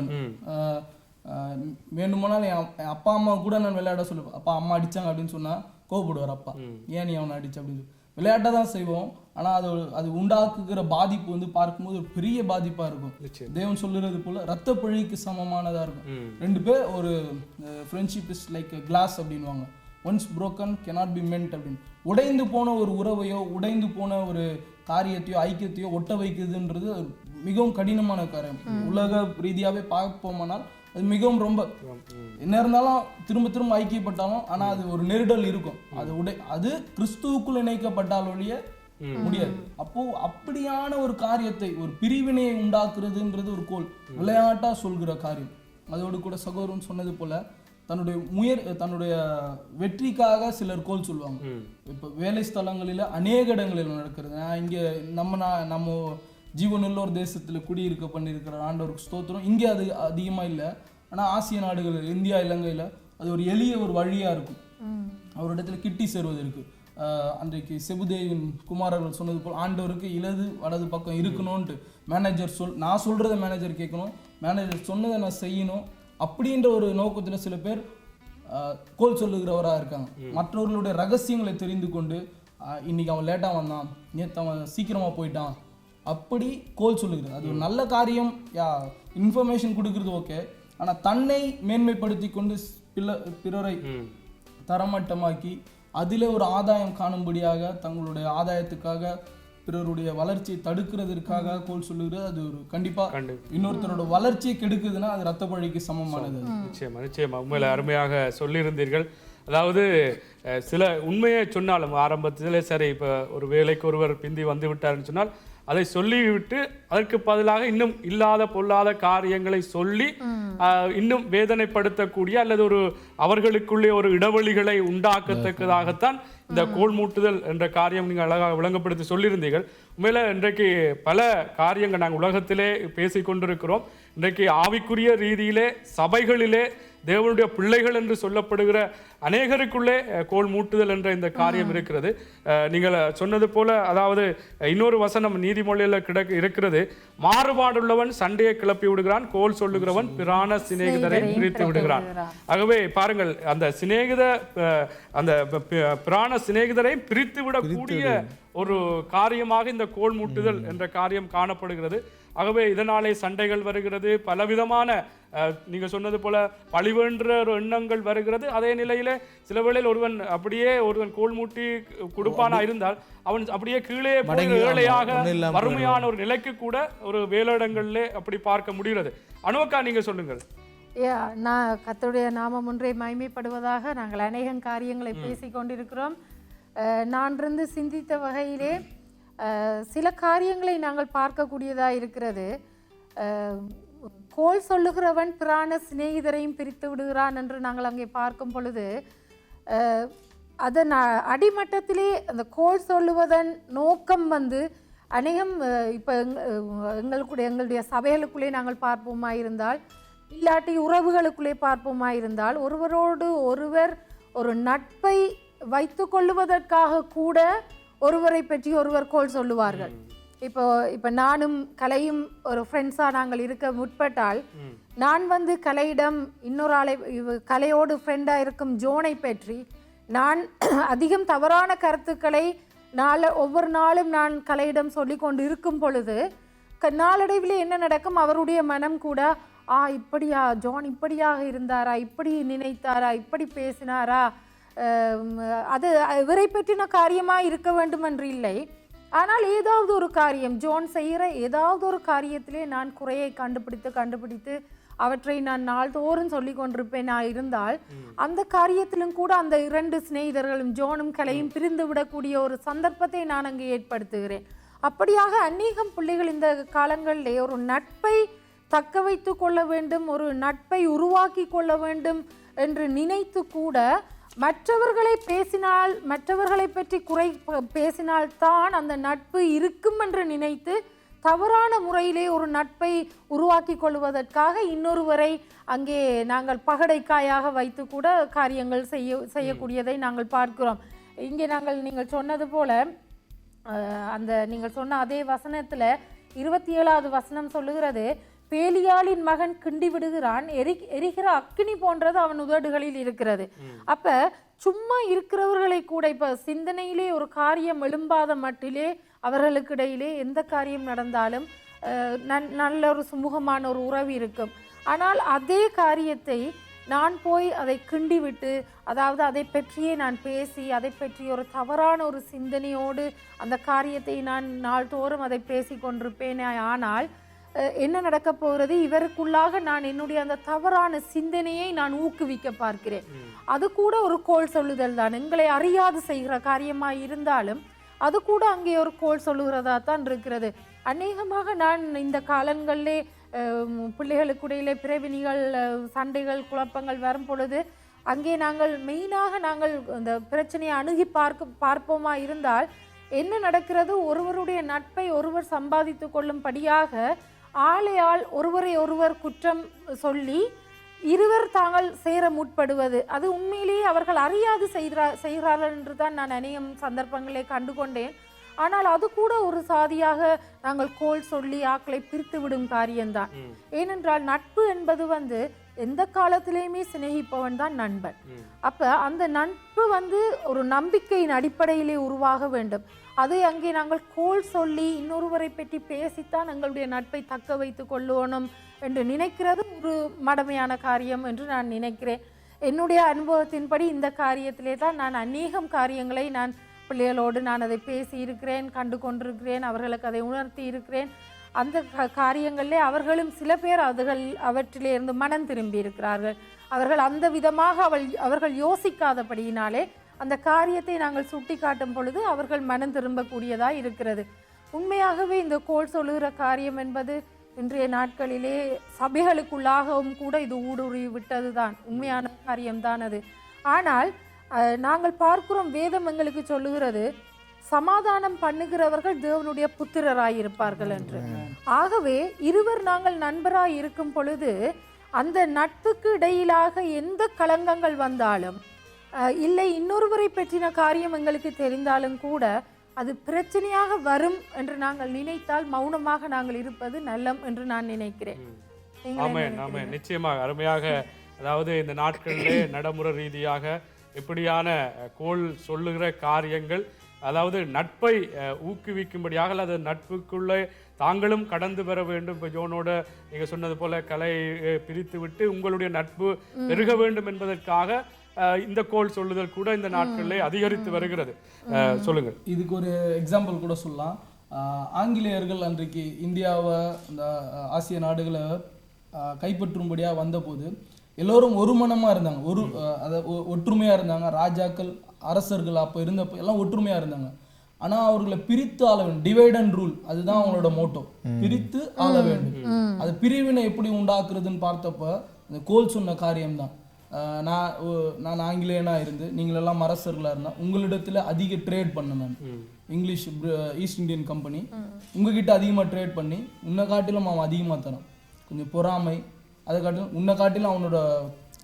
நான் வேண்டுமானால் என் அப்பா அம்மா கூட நான் விளையாட சொல்லுவேன், அப்பா அம்மா அடித்தாங்க அப்படின்னு சொன்னால் கோவப்படுவார் அப்பா, ஏன் நீ அவனை அடிச்ச அப்படின்னு. விளையாட்டாக தான் செய்வோம், ஆனால் அது உண்டாக்குகிற பாதிப்பு வந்து பார்க்கும்போது ஒரு பெரிய பாதிப்பாக இருக்கும். தேவன் சொல்லுறது போல ரத்த பழிக்கு சமமானதாக இருக்கும். 2 பேர் ஒரு ஃப்ரெண்ட்ஷிப் இஸ் லைக் கிளாஸ் அப்படின்வாங்க, once broken cannot be mended அப்படின்னு. உடைந்து போன ஒரு உறவையோ உடைந்து போன ஒரு காரியத்தையோ ஐக்கியத்தையோ ஒட்ட வைக்குதுன்றது மிகவும் கடினமான காரியம். உலக ரீதியாகவே பார்ப்போமானால் அது மிகவும் ரொம்ப என்ன இருந்தாலும் திரும்ப ஐக்கியப்பட்டாலும் ஆனால் அது ஒரு நெருடல் இருக்கும். அது கிறிஸ்துவுக்குள் இணைக்கப்பட்டால் ஒழிய முடியாது. அப்போ அப்படியான ஒரு காரியத்தை ஒரு பிரிவினையை உண்டாக்குறதுன்றது ஒரு கோல், விளையாட்டா சொல்கிற காரியம். அதோடு கூட சகோதரன் சொன்னது போல தன்னுடைய வெற்றிக்காக சிலர் கோல் சொல்லுவாங்க. இப்போ வேலை ஸ்தலங்களில் அநேக இடங்களில் நடக்கிறது. இங்கே நம்ம ஜீவனுள்ள ஒரு தேசத்தில் குடியிருக்க பண்ணியிருக்கிற ஆண்டவருக்கு ஸ்தோத்திரம். இங்கே அது அதிகமாக இல்லை, ஆனால் ஆசிய நாடுகள், இந்தியா, இலங்கையில் அது ஒரு எளிய ஒரு வழியாக இருக்கும் அவரிடத்துல கிட்டி சேருவதற்கு. அன்றைக்கு செபுதேவின் குமாரர்கள் சொன்னது போல் ஆண்டவருக்கு இடது வலது பக்கம் இருக்கணும்ன்ட்டு மேனேஜர் நான் சொல்கிறத மேனேஜர் கேட்கணும், மேனேஜர் சொன்னதை நான் செய்யணும் அப்படின்ற ஒரு நோக்கத்தில் சில பேர் கோல் சொல்லுகிறவராக இருக்காங்க. மற்றவர்களுடைய ரகசியங்களை தெரிந்து கொண்டு இன்னைக்கு அவன் லேட்டாக வந்தான், நேற்று அவன் சீக்கிரமாக போயிட்டான் அப்படி கோல் சொல்லுகிறது. அது ஒரு நல்ல காரியம், இன்ஃபர்மேஷன் கொடுக்குறது ஓகே. ஆனால் தன்னை மேன்மைப்படுத்தி கொண்டு பிறரை தரமட்டமாக்கி அதில் ஒரு ஆதாயம் காணும்படியாக தங்களுடைய ஆதாயத்துக்காக பிறருடைய வளர்ச்சியை தடுக்கிறதுக்காக கோல் சொல்லுகிறது. அது ஒரு கண்டிப்பாக இன்னொருத்தரோட வளர்ச்சியை கெடுக்குதுன்னா அது ரத்த பழிக்கு சமமானது. நிச்சயமா உண்மையில அருமையாக சொல்லியிருந்தீர்கள். அதாவது சில உண்மையை சொன்னாலும் ஆரம்பத்திலே சரி, இப்போ ஒரு வேலைக்கு ஒருவர் பிந்தி வந்து விட்டார்னு சொன்னால் அதை சொல்லிவிட்டு அதற்கு பதிலாக இன்னும் இல்லாத பொல்லாத காரியங்களை சொல்லி இன்னும் வேதனைப்படுத்தக்கூடிய அல்லது அவர்களுக்குள்ளே ஒரு இடைவெளிகளை உண்டாக்கத்தக்கதாகத்தான் இந்த கோல் மூட்டுதல் என்ற காரியம் நீங்கள் அழகாக விளங்கப்படுத்தி சொல்லியிருந்தீர்கள். உண்மையில இன்றைக்கு பல காரியங்கள் நாங்கள் உலகத்திலே பேசிக்கொண்டிருக்கிறோம். இன்றைக்கு ஆவிக்குரிய ரீதியிலே சபைகளிலே தேவனுடைய பிள்ளைகள் என்று சொல்லப்படுகிற அநேகருக்குள்ளே கோல் மூட்டுதல் என்ற இந்த காரியம் இருக்கிறது. நீங்கள் சொன்னது போல, அதாவது இன்னொரு வசனம் நீதிமொழியில் இருக்கிறது, மாறுபாடுள்ளவன் சண்டையை கிளப்பி விடுகிறான், கோல் சொல்லுகிறவன் பிரான சிநேகிதரை பிரித்து விடுகிறான். ஆகவே பாருங்கள், அந்த பிரான சிநேகிதரை பிரித்து விடக்கூடிய ஒரு காரியமாக இந்த கோல் மூட்டுதல் என்ற காரியம் காணப்படுகிறது. ஆகவே இதனாலே சண்டைகள் வருகிறது, பலவிதமான நீங்க சொன்னது போல பழிவென்ற ஒரு எண்ணங்கள் வருகிறது. அதே நிலையில சில வேளையில் ஒருவன் கோல் மூட்டி கொடுப்பானா இருந்தால் அவன் அப்படியே கீழே ஏழையாக வறுமையான ஒரு நிலைக்கு கூட ஒரு வேலையிடங்களிலே அப்படி பார்க்க முடிகிறது. அனுவக்கா நீங்க சொல்லுங்கள். நான் கர்த்தருடைய நாமம் ஒன்றே மகிமைப்படுவதாக நாங்கள் அநேக காரியங்களை பேசிக் கொண்டிருக்கிறோம். நான் இருந்து சிந்தித்த வகையிலே சில காரியங்களை நாங்கள் பார்க்கக்கூடியதாக இருக்கிறது. கோல் சொல்லுகிறவன் பிராண சிநேகிதரையும் பிரித்து விடுகிறான் என்று நாங்கள் அங்கே பார்க்கும் பொழுது அதன் அடிமட்டத்திலே அந்த கோல் சொல்லுவதன் நோக்கம் வந்து அநேகம் இப்போ எங்களுடைய சபைகளுக்குள்ளே நாங்கள் பார்ப்போமா இருந்தால், இல்லாட்டி உறவுகளுக்குள்ளே பார்ப்போமா இருந்தால், ஒருவரோடு ஒருவர் ஒரு நட்பை வைத்து கொள்ளுவதற்காக கூட ஒருவரை பற்றி ஒருவர் கோல் சொல்லுவார்கள். இப்போ நானும் கலையும் ஒரு ஃப்ரெண்ட்ஸாக நாங்கள் இருக்க முற்பட்டால், நான் வந்து கலையிடம் இன்னொரு ஆளை கலையோடு ஃப்ரெண்டாக இருக்கும் ஜோனை பற்றி நான் அதிகம் தவறான கருத்துக்களை ஒவ்வொரு நாளும் நான் கலையிடம் சொல்லி கொண்டு இருக்கும் பொழுது நாளடைவில் என்ன நடக்கும், அவருடைய மனம் கூட இப்படியா ஜோன் இப்படியாக இருந்தாரா, இப்படி நினைத்தாரா, இப்படி பேசினாரா, அது இவரை பற்றின காரியமாக இருக்க வேண்டும் என்று இல்லை. ஆனால் ஏதாவது ஒரு காரியம் ஜோன் செய்கிற ஏதாவது ஒரு காரியத்திலே நான் குறையை கண்டுபிடித்து அவற்றை நான் நாள்தோறும் சொல்லி கொண்டிருப்பேன் இருந்தால், அந்த காரியத்திலும் கூட அந்த 2 சிநேகிதர்களும் ஜோனும் கலையும் பிரிந்து விடக்கூடிய ஒரு சந்தர்ப்பத்தை நான் அங்கே ஏற்படுத்துகிறேன். அப்படியாக அநேகம் பிள்ளைகள் இந்த காலங்களிலே ஒரு நட்பை தக்க வைத்து கொள்ள வேண்டும், ஒரு நட்பை உருவாக்கி கொள்ள வேண்டும் என்று நினைத்து கூட மற்றவர்களை பேசினால், மற்றவர்களை பற்றி குறை பேசினால்தான் அந்த நட்பு இருக்கும் என்று நினைத்து தவறான முறையிலே ஒரு நட்பை உருவாக்கி கொள்வதற்காக இன்னொருவரை அங்கே நாங்கள் பகடைக்காயாக வைத்து கூட காரியங்கள் செய்யக்கூடியதை நாங்கள் பார்க்கிறோம். இங்கே நீங்கள் சொன்னது போல அந்த நீங்கள் சொன்ன அதே வசனத்தில் 27வது வசனம் சொல்லுகிறது, பேலியாளின் மகன் கிண்டி விடுகிறான், எரிகிற அக்கினி போன்றது அவன் உதடுகளில் இருக்கிறது. அப்ப சும்மா இருக்கிறவர்களை கூட இப்ப சிந்தனையிலே ஒரு காரியம் எழும்பாத மட்டிலே அவர்களுக்கு இடையிலே எந்த காரியம் நடந்தாலும் நல்ல ஒரு சுமூகமான ஒரு உறவு இருக்கும். ஆனால் அதே காரியத்தை நான் போய் அதை கிண்டி விட்டு, அதாவது அதை பற்றியே நான் பேசி அதை பற்றி ஒரு தவறான ஒரு சிந்தனையோடு அந்த காரியத்தை நான் நாள்தோறும் அதை பேசி கொண்டிருப்பேன். ஆனால் என்ன நடக்க போகிறது, இவருக்குள்ளாக நான் என்னுடைய அந்த தவறான சிந்தனையை நான் ஊக்குவிக்க பார்க்கிறேன். அது கூட ஒரு கோல் சொல்லுதல் தான். எங்களை அறியாது செய்கிற காரியமாக இருந்தாலும் அது கூட அங்கே ஒரு கோல் சொல்லுகிறதா தான் இருக்கிறது. அநேகமாக நான் இந்த காலங்களிலே பிள்ளைகளுக்குடையிலே பிறவினிகள், சண்டைகள், குழப்பங்கள் வரும் பொழுது அங்கே நாங்கள் மெயினாக நாங்கள் இந்த பிரச்சனையை அணுகி பார்ப்போமா இருந்தால் என்ன நடக்கிறது, ஒருவருடைய நட்பை ஒருவர் சம்பாதித்து கொள்ளும்படியாக ஆளையால் ஒருவரை ஒருவர் குற்றம் சொல்லி இருவர் தாங்கள் சேர முற்படுவது, அது உண்மையிலேயே அவர்கள் அறியாது செய்கிறார்கள் என்று தான் நான் அநேகம் சந்தர்ப்பங்களை கண்டுகொண்டேன். ஆனால் அது கூட ஒரு சாதியாக நாங்கள் கோல் சொல்லி ஆக்களை பிரித்து விடும் காரியம்தான். ஏனென்றால் நட்பு என்பது வந்து எந்த காலத்திலேயுமே சிநேகிப்பவன் தான் நண்பன். அப்ப அந்த நட்பு வந்து ஒரு நம்பிக்கையின் அடிப்படையிலே உருவாக வேண்டும். அதை அங்கே நாங்கள் கோல் சொல்லி இன்னொருவரை பற்றி பேசித்தான் எங்களுடைய நட்பை தக்க வைத்து கொள்ளுவோம் என்று நினைக்கிறது ஒரு மடமையான காரியம் என்று நான் நினைக்கிறேன். என்னுடைய அனுபவத்தின்படி இந்த காரியத்திலே தான் நான் அநேகம் காரியங்களை நான் பிள்ளைகளோடு நான் அதை பேசி இருக்கிறேன், கண்டு கொண்டிருக்கிறேன், அவர்களுக்கு அதை உணர்த்தி இருக்கிறேன். அந்த காரியங்களிலே அவர்களும் சில பேர் அவற்றிலே இருந்து மனம் திரும்பி இருக்கிறார்கள். அவர்கள் அந்த விதமாக அவர்கள் யோசிக்காதபடியினாலே அந்த காரியத்தை நாங்கள் சுட்டி காட்டும் பொழுது அவர்கள் மனம் திரும்பக்கூடியதாக இருக்கிறது. உண்மையாகவே இந்த கோல் சொல்லுகிற காரியம் என்பது இன்றைய நாட்களிலே சபைகளுக்குள்ளாகவும் கூட இது ஊடுருவி விட்டது தான், உண்மையான காரியம்தான் அது. ஆனால் நாங்கள் பார்க்கிறோம், வேதம் எங்களுக்கு சொல்லுகிறது சமாதானம் பண்ணுகிறவர்கள் தேவனுடைய புத்திரராயிருப்பார்கள் என்று. ஆகவே இருவர் நாங்கள் நண்பராய் இருக்கும் பொழுது அந்த நட்புக்கு இடையிலாக எந்த களங்கங்கள் வந்தாலும் இல்லை இன்னொருவரை பற்றின காரியம் எங்களுக்கு தெரிந்தாலும் கூட அது பிரச்சனையாக வரும் என்று நாங்கள் நினைத்தால் மௌனமாக நாங்கள் இருப்பது நல்லம் என்று நான் நினைக்கிறேன். நிச்சயமாக அருமையாக, அதாவது இந்த நாட்களிலே நடைமுறை ரீதியாக இப்படியான கோல் சொல்லுகிற காரியங்கள், அதாவது நட்பை ஊக்குவிக்கும்படியாக அல்லது நட்புக்குள்ளே தாங்களும் கடந்து பெற வேண்டும். இப்போ ஜோனோட நீங்கள் சொன்னது போல கலை பிரித்து விட்டு உங்களுடைய நட்பு பெருக வேண்டும் என்பதற்காக இந்த கோல் சொல்லுதல் கூட இந்த நாட்களிலே அதிகரித்து வருகிறது. சொல்லுங்கள். இதுக்கு ஒரு எக்ஸாம்பிள் கூட சொல்லலாம். ஆங்கிலேயர்கள் அன்றைக்கு இந்தியாவை, இந்த ஆசிய நாடுகளை கைப்பற்றும்படியாக வந்தபோது எல்லோரும் ஒரு மனமாக இருந்தாங்க, ஒற்றுமையாக இருந்தாங்க. ராஜாக்கள், அரசர்கள் அப்போ இருந்தப்போ எல்லாம் ஒற்றுமையாக இருந்தாங்க. ஆனால் அவர்களை பிரித்து ஆள வேண்டும். டிவைட் அண்ட் ரூல், அதுதான் அவங்களோட மோட்டோ. பிரித்து ஆள வேண்டும். அது பிரிவினை எப்படி உண்டாக்குறதுன்னு பார்த்தப்ப இந்த கோல் சொன்ன காரியம்தான். நான் ஆங்கிலேயனாக இருந்து நீங்களெல்லாம் அரசர்களாக இருந்தால் உங்களிடத்தில் அதிக ட்ரேட் பண்ண நான் இங்கிலீஷ் ஈஸ்ட் இந்தியன் கம்பெனி உங்ககிட்ட அதிகமாக ட்ரேட் பண்ணி உன்னை காட்டிலும் அவன் அதிகமாக தரான். கொஞ்சம் பொறாமை, அதை காட்டிலும் உன்னை காட்டிலும் அவனோட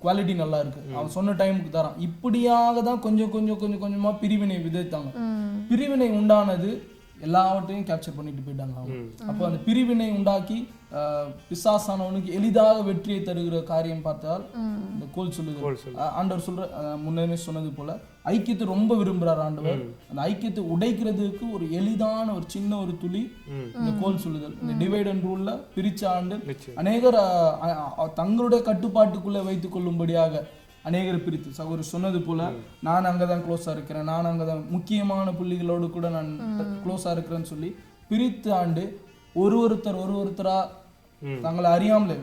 குவாலிட்டி நல்லா இருக்கு, அவன் சொன்ன டைமுக்கு தரான். இப்படியாக தான் கொஞ்சம் கொஞ்சம் கொஞ்சம் கொஞ்சமாக பிரிவினை விதைத்தாங்க. பிரிவினை உண்டானது எல்லாவற்றையும் கேப்சர் பண்ணிட்டு போயிட்டாங்க அவங்க. அப்போ அந்த பிரிவினை உண்டாக்கி பிசாசானவனுக்கு எளிதாக வெற்றியை தருகிற காரியம் பார்த்தால் இந்த கோல் சொல்லுது. ஆண்டவர் சொல்ற முன்னே சொன்னது போல ஐக்கியத்தை ரொம்ப விரும்புறார் ஆண்டவர். அந்த ஐக்கியத்தை உடைக்கிறதுக்கு ஒரு எளிதான ஒரு சின்ன ஒரு துளி இந்த கோல் சொல்லுதல். இந்த டிவைட் அண்ட் ரூல்ல பிரிச்ச ஆண்டு அநேகர் தங்களுடைய கட்டுப்பாட்டுக்குள்ள வைத்துக் கொள்ளும்படியாக அநேகர் பிரித்து சகோதரர் சொன்னது போல நான் அங்கதான் க்ளோஸா இருக்கிறேன், நான் அங்கதான் முக்கியமான புள்ளிகளோடு கூட நான் க்ளோஸா இருக்கிறேன்னு சொல்லி பிரித்து ஆண்டு ஒருத்தரா தங்களை அறியாமலே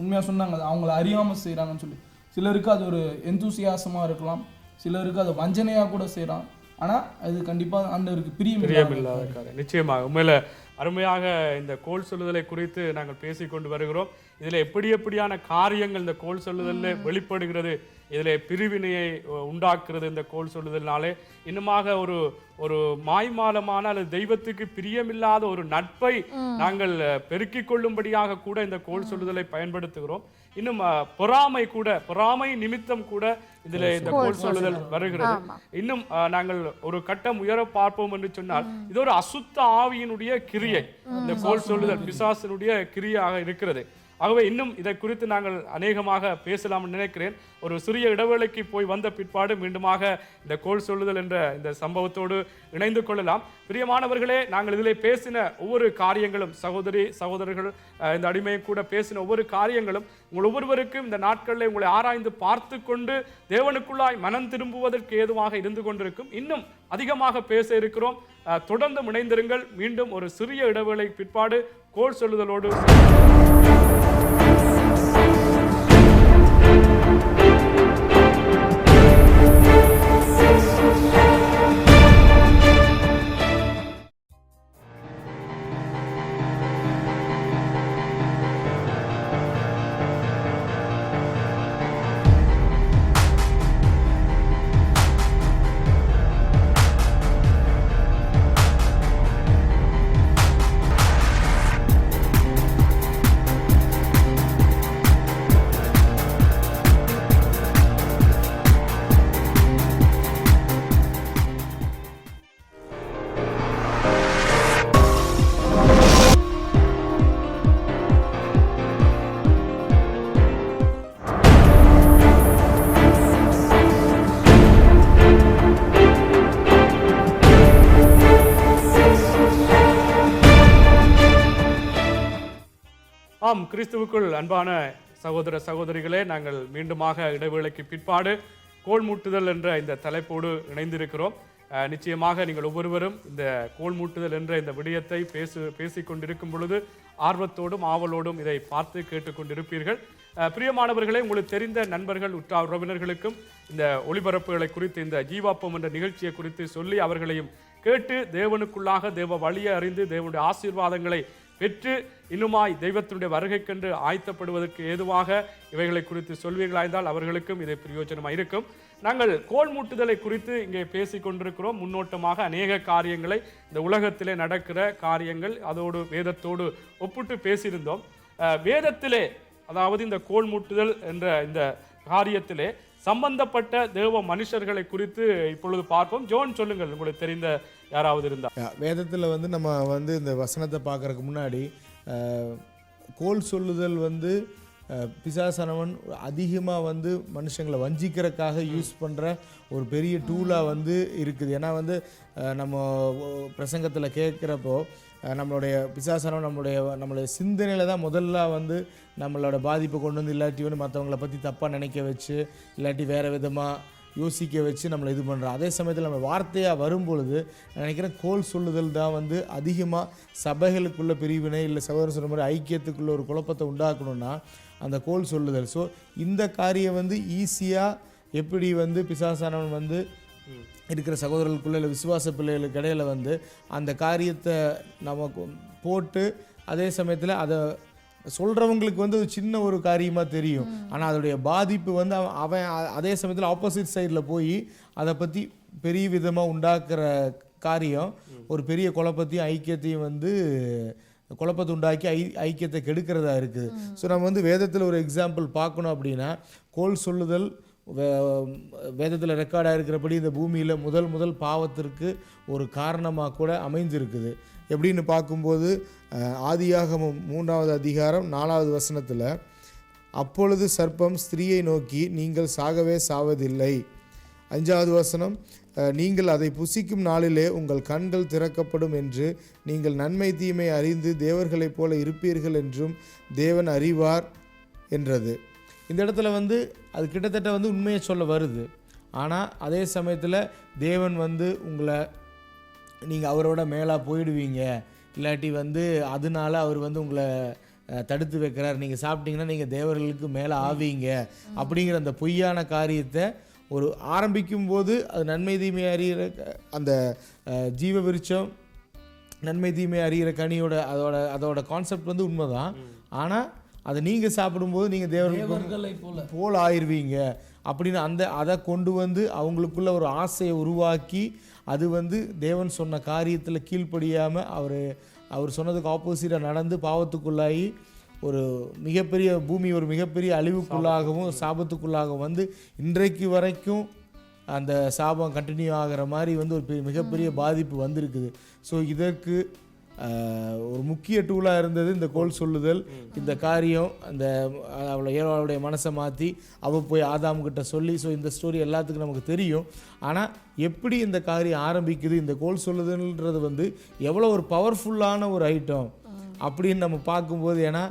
உண்மையா சொன்னாங்க அவங்கள அறியாம செய்யறாங்கன்னு சொல்லி. சிலருக்கு அது ஒரு எந்தூசியாசமா இருக்கலாம், சிலருக்கு அது வஞ்சனையா கூட செய்யறான். ஆனா அது கண்டிப்பா ஆண்டவருக்கு பிரியமில்லாத. நிச்சயமாக உண்மையில அருமையாக இந்த கோல் சொல்லுதலை குறித்து நாங்கள் பேசிக்கொண்டு வருகிறோம். இதுல எப்படியான காரியங்கள் இந்த கோல் சொல்லுதல்ல வெளிப்படுகிறது, இதுல பிரிவினையை உண்டாக்குறது இந்த கோல் சொல்லுதல்னாலே. இன்னுமாக ஒரு மாய்மாலமான அல்லது தெய்வத்துக்கு பிரியமில்லாத ஒரு நட்பை நாங்கள் பெருக்கிக் கொள்ளும்படியாக கூட இந்த கோல் சொல்லுதலை பயன்படுத்துகிறோம். இன்னும் பொறாமை நிமித்தம் கூட இதுல இந்த கோல் சொல்லுதல் வருகிறது. இன்னும் நாங்கள் ஒரு கட்டம் உயர பார்ப்போம் என்று சொன்னால் இது ஒரு அசுத்த ஆவியினுடைய கிரியை. இந்த கோல் சொல்லுதல் பிசாசினுடைய கிரியாக இருக்கிறது. ஆகவே இன்னும் இதை குறித்து நாங்கள் அநேகமாக பேசலாம் நினைக்கிறேன். ஒரு சிறிய இடைவேளைக்கு போய் வந்த பிற்பாடு மீண்டுமாக இந்த கோல் சொல்லுதல் என்ற இந்த சம்பவத்தோடு இணைந்து கொள்ளலாம். பிரியமானவர்களே, நாங்கள் இதில் பேசின ஒவ்வொரு காரியங்களும் சகோதரர்கள் இந்த அடிமையும் கூட பேசின ஒவ்வொரு காரியங்களும் உங்கள் ஒவ்வொருவருக்கும் இந்த நாட்களில் உங்களை ஆராய்ந்து பார்த்து கொண்டு தேவனுக்குள்ளாய் மனம் திரும்புவதற்கு ஏதுவாக இருந்து கொண்டிருக்கும். இன்னும் அதிகமாக பேச இருக்கிறோம். தொடர்ந்து இணைந்திருங்கள். மீண்டும் ஒரு சிறிய இடைவேளை பிற்பாடு கோல் சொல்லுதலோடு கிறிஸ்துவுக்குள் அன்பான சகோதர சகோதரிகளே, நாங்கள் மீண்டுமாக இடைவேளைக்கு பிற்பாடு கோல் மூட்டுதல் என்ற இந்த தலைப்போடு இணைந்திருக்கிறோம். நிச்சயமாக நீங்கள் ஒவ்வொருவரும் இந்த கோல் மூட்டுதல் என்ற இந்த விடயத்தை பேசிக்கொண்டிருக்கும் பொழுது ஆர்வத்தோடும் ஆவலோடும் இதை பார்த்து கேட்டுக்கொண்டிருப்பீர்கள். பிரியமானவர்களே, உங்களுக்கு தெரிந்த நண்பர்கள் உற்றார் உறவினர்களுக்கும் இந்த ஒளிபரப்புகளை குறித்து இந்த ஜீவாப்பம் என்ற நிகழ்ச்சியை குறித்து சொல்லி அவர்களையும் கேட்டு தேவனுக்குள்ளாக தேவ வழியை அறிந்து தேவனுடைய ஆசீர்வாதங்களை பெற்று இன்னுமாய் தெய்வத்தினுடைய வருகைக்கென்று ஆயத்தப்படுவதற்கு ஏதுவாக இவைகளை குறித்து சொல்வீர்களாய்ந்தால் அவர்களுக்கும் இது பிரயோஜனமாக இருக்கும். நாங்கள் கோல் மூட்டுதலை குறித்து இங்கே பேசிக் கொண்டிருக்கிறோம். முன்னோட்டமாக அநேக காரியங்களை இந்த உலகத்திலே நடக்கிற காரியங்கள் அதோடு வேதத்தோடு ஒப்பிட்டு பேசியிருந்தோம். வேதத்திலே அதாவது இந்த கோல் மூட்டுதல் என்ற இந்த காரியத்திலே சம்பந்தப்பட்ட தேவ மனுஷர்களை குறித்து இப்பொழுது பார்ப்போம். ஜோன் சொல்லுங்கள், உங்களுக்கு தெரிந்த யாராவது இருந்தால். வேதத்தில் நம்ம இந்த வசனத்தை பார்க்கறதுக்கு முன்னாடி கோல் சொல்லுதல் பிசாசானவன் அதிகமாக மனுஷங்களை வஞ்சிக்கிறதுக்காக யூஸ் பண்ணுற ஒரு பெரிய டூலாக இருக்குது. ஏன்னா நம்ம பிரசங்கத்தில் கேட்குறப்போ நம்மளுடைய பிசாசானவன் நம்மளுடைய சிந்தனையில் தான் முதல்ல நம்மளோட பாதிப்பை கொண்டு இல்லாட்டி மற்றவங்களை பற்றி தப்பாக நினைக்க வச்சு இல்லாட்டி வேறு விதமாக யோசிக்க வச்சு நம்மளை இது பண்ணுறோம். அதே சமயத்தில் நம்ம வார்த்தையாக வரும்பொழுது நினைக்கிறேன் கோல் சொல்லுதல் தான் அதிகமாக சபைகளுக்குள்ள பிரிவினை இல்லை சகோதரர் சொல்கிற மாதிரி ஐக்கியத்துக்குள்ள ஒரு குழப்பத்தை உண்டாக்கணும்னா அந்த கோல் சொல்லுதல். ஸோ இந்த காரியம் ஈஸியாக எப்படி பிசாசானவன் இருக்கிற சகோதரர்களுக்குள்ள இல்லை விசுவாச பிள்ளைகளுக்கு இடையில வந்து அந்த காரியத்தை நமக்கு போட்டு அதே சமயத்தில் அதை சொல்கிறவங்களுக்கு வந்து ஒரு சின்ன ஒரு காரியமாக தெரியும். ஆனால் அதோடைய பாதிப்பு வந்து அவன் அதே சமயத்தில் ஆப்போசிட் சைடில் போய் அதை பற்றி பெரிய விதமாக உண்டாக்குற காரியம் ஒரு பெரிய குழப்பத்தையும் ஐக்கியத்தையும் வந்து குழப்பத்தை உண்டாக்கி ஐக்கியத்தை கெடுக்கிறதா இருக்குது. ஸோ நம்ம வந்து வேதத்தில் ஒரு எக்ஸாம்பிள் பார்க்கணும் அப்படின்னா, கோல் சொல்லுதல் வேதத்தில் ரெக்கார்டாக இருக்கிறபடி இந்த பூமியில் முதல் பாவத்திற்கு ஒரு காரணமாக கூட அமைஞ்சிருக்குது. எப்படின்னு பார்க்கும்போது ஆதியாகமம் 3வது அதிகாரம் 4வது வசனத்தில், அப்பொழுது சர்ப்பம் ஸ்திரீயை நோக்கி, நீங்கள் சாகவே சாவதில்லை. 5வது வசனம், நீங்கள் அதை புசிக்கும் நாளிலே உங்கள் கண்கள் திறக்கப்படும் என்று நீங்கள் நன்மை தீமை அறிந்து தேவர்களைப் போல இருப்பீர்கள் என்றும் தேவன் அறிவார் என்றது. இந்த இடத்துல வந்து அது கிட்டத்தட்ட வந்து உண்மையை சொல்ல வருது. ஆனால் அதே சமயத்தில் தேவன் வந்து உங்களை நீங்கள் அவரோட மேலாக போயிடுவீங்க, இல்லாட்டி வந்து அதனால அவர் வந்து உங்களை தடுத்து வைக்கிறார், நீங்கள் சாப்பிட்டீங்கன்னா நீங்கள் தேவர்களுக்கு மேலே ஆவீங்க அப்படிங்கிற அந்த பொய்யான காரியத்தை ஒரு ஆரம்பிக்கும் போது அது நன்மை தீமை அறிகிற அந்த ஜீவ விருட்சம் நன்மை தீமை அறிகிற கனியோட அதோட கான்செப்ட் வந்து உண்மைதான். ஆனால் அதை நீங்கள் சாப்பிடும்போது நீங்கள் தேவர்களை போல் ஆயிடுவீங்க அப்படின்னு அதை கொண்டு வந்து அவங்களுக்குள்ள ஒரு ஆசையை உருவாக்கி அது வந்து தேவன் சொன்ன காரியத்தில் கீழ்ப்படியாமல் அவர் சொன்னதுக்கு ஆப்போசிட்டாக நடந்து பாவத்துக்குள்ளாகி ஒரு மிகப்பெரிய பூமி ஒரு மிகப்பெரிய அழிவுக்குள்ளாகவும் சாபத்துக்குள்ளாகவும் வந்து இன்றைக்கு வரைக்கும் அந்த சாபம் கண்டினியூ ஆகிற மாதிரி வந்து ஒரு மிகப்பெரிய பாதிப்பு வந்திருக்குது. ஸோ இதற்கு ஒரு முக்கிய டூலாக இருந்தது இந்த கோல் சொல்லுதல். இந்த காரியம் அந்த ஏவாளுடைய மனசை மாற்றி அவள் போய் ஆதாம்கிட்ட சொல்லி, ஸோ இந்த ஸ்டோரி எல்லாத்துக்கும் நமக்கு தெரியும். ஆனால் எப்படி இந்த காரியம் ஆரம்பிக்குது, இந்த கோல் சொல்லுதல்ன்றது வந்து எவ்வளோ ஒரு பவர்ஃபுல்லான ஒரு ஐட்டம் அப்படின்னு நம்ம பார்க்கும்போது, ஏன்னா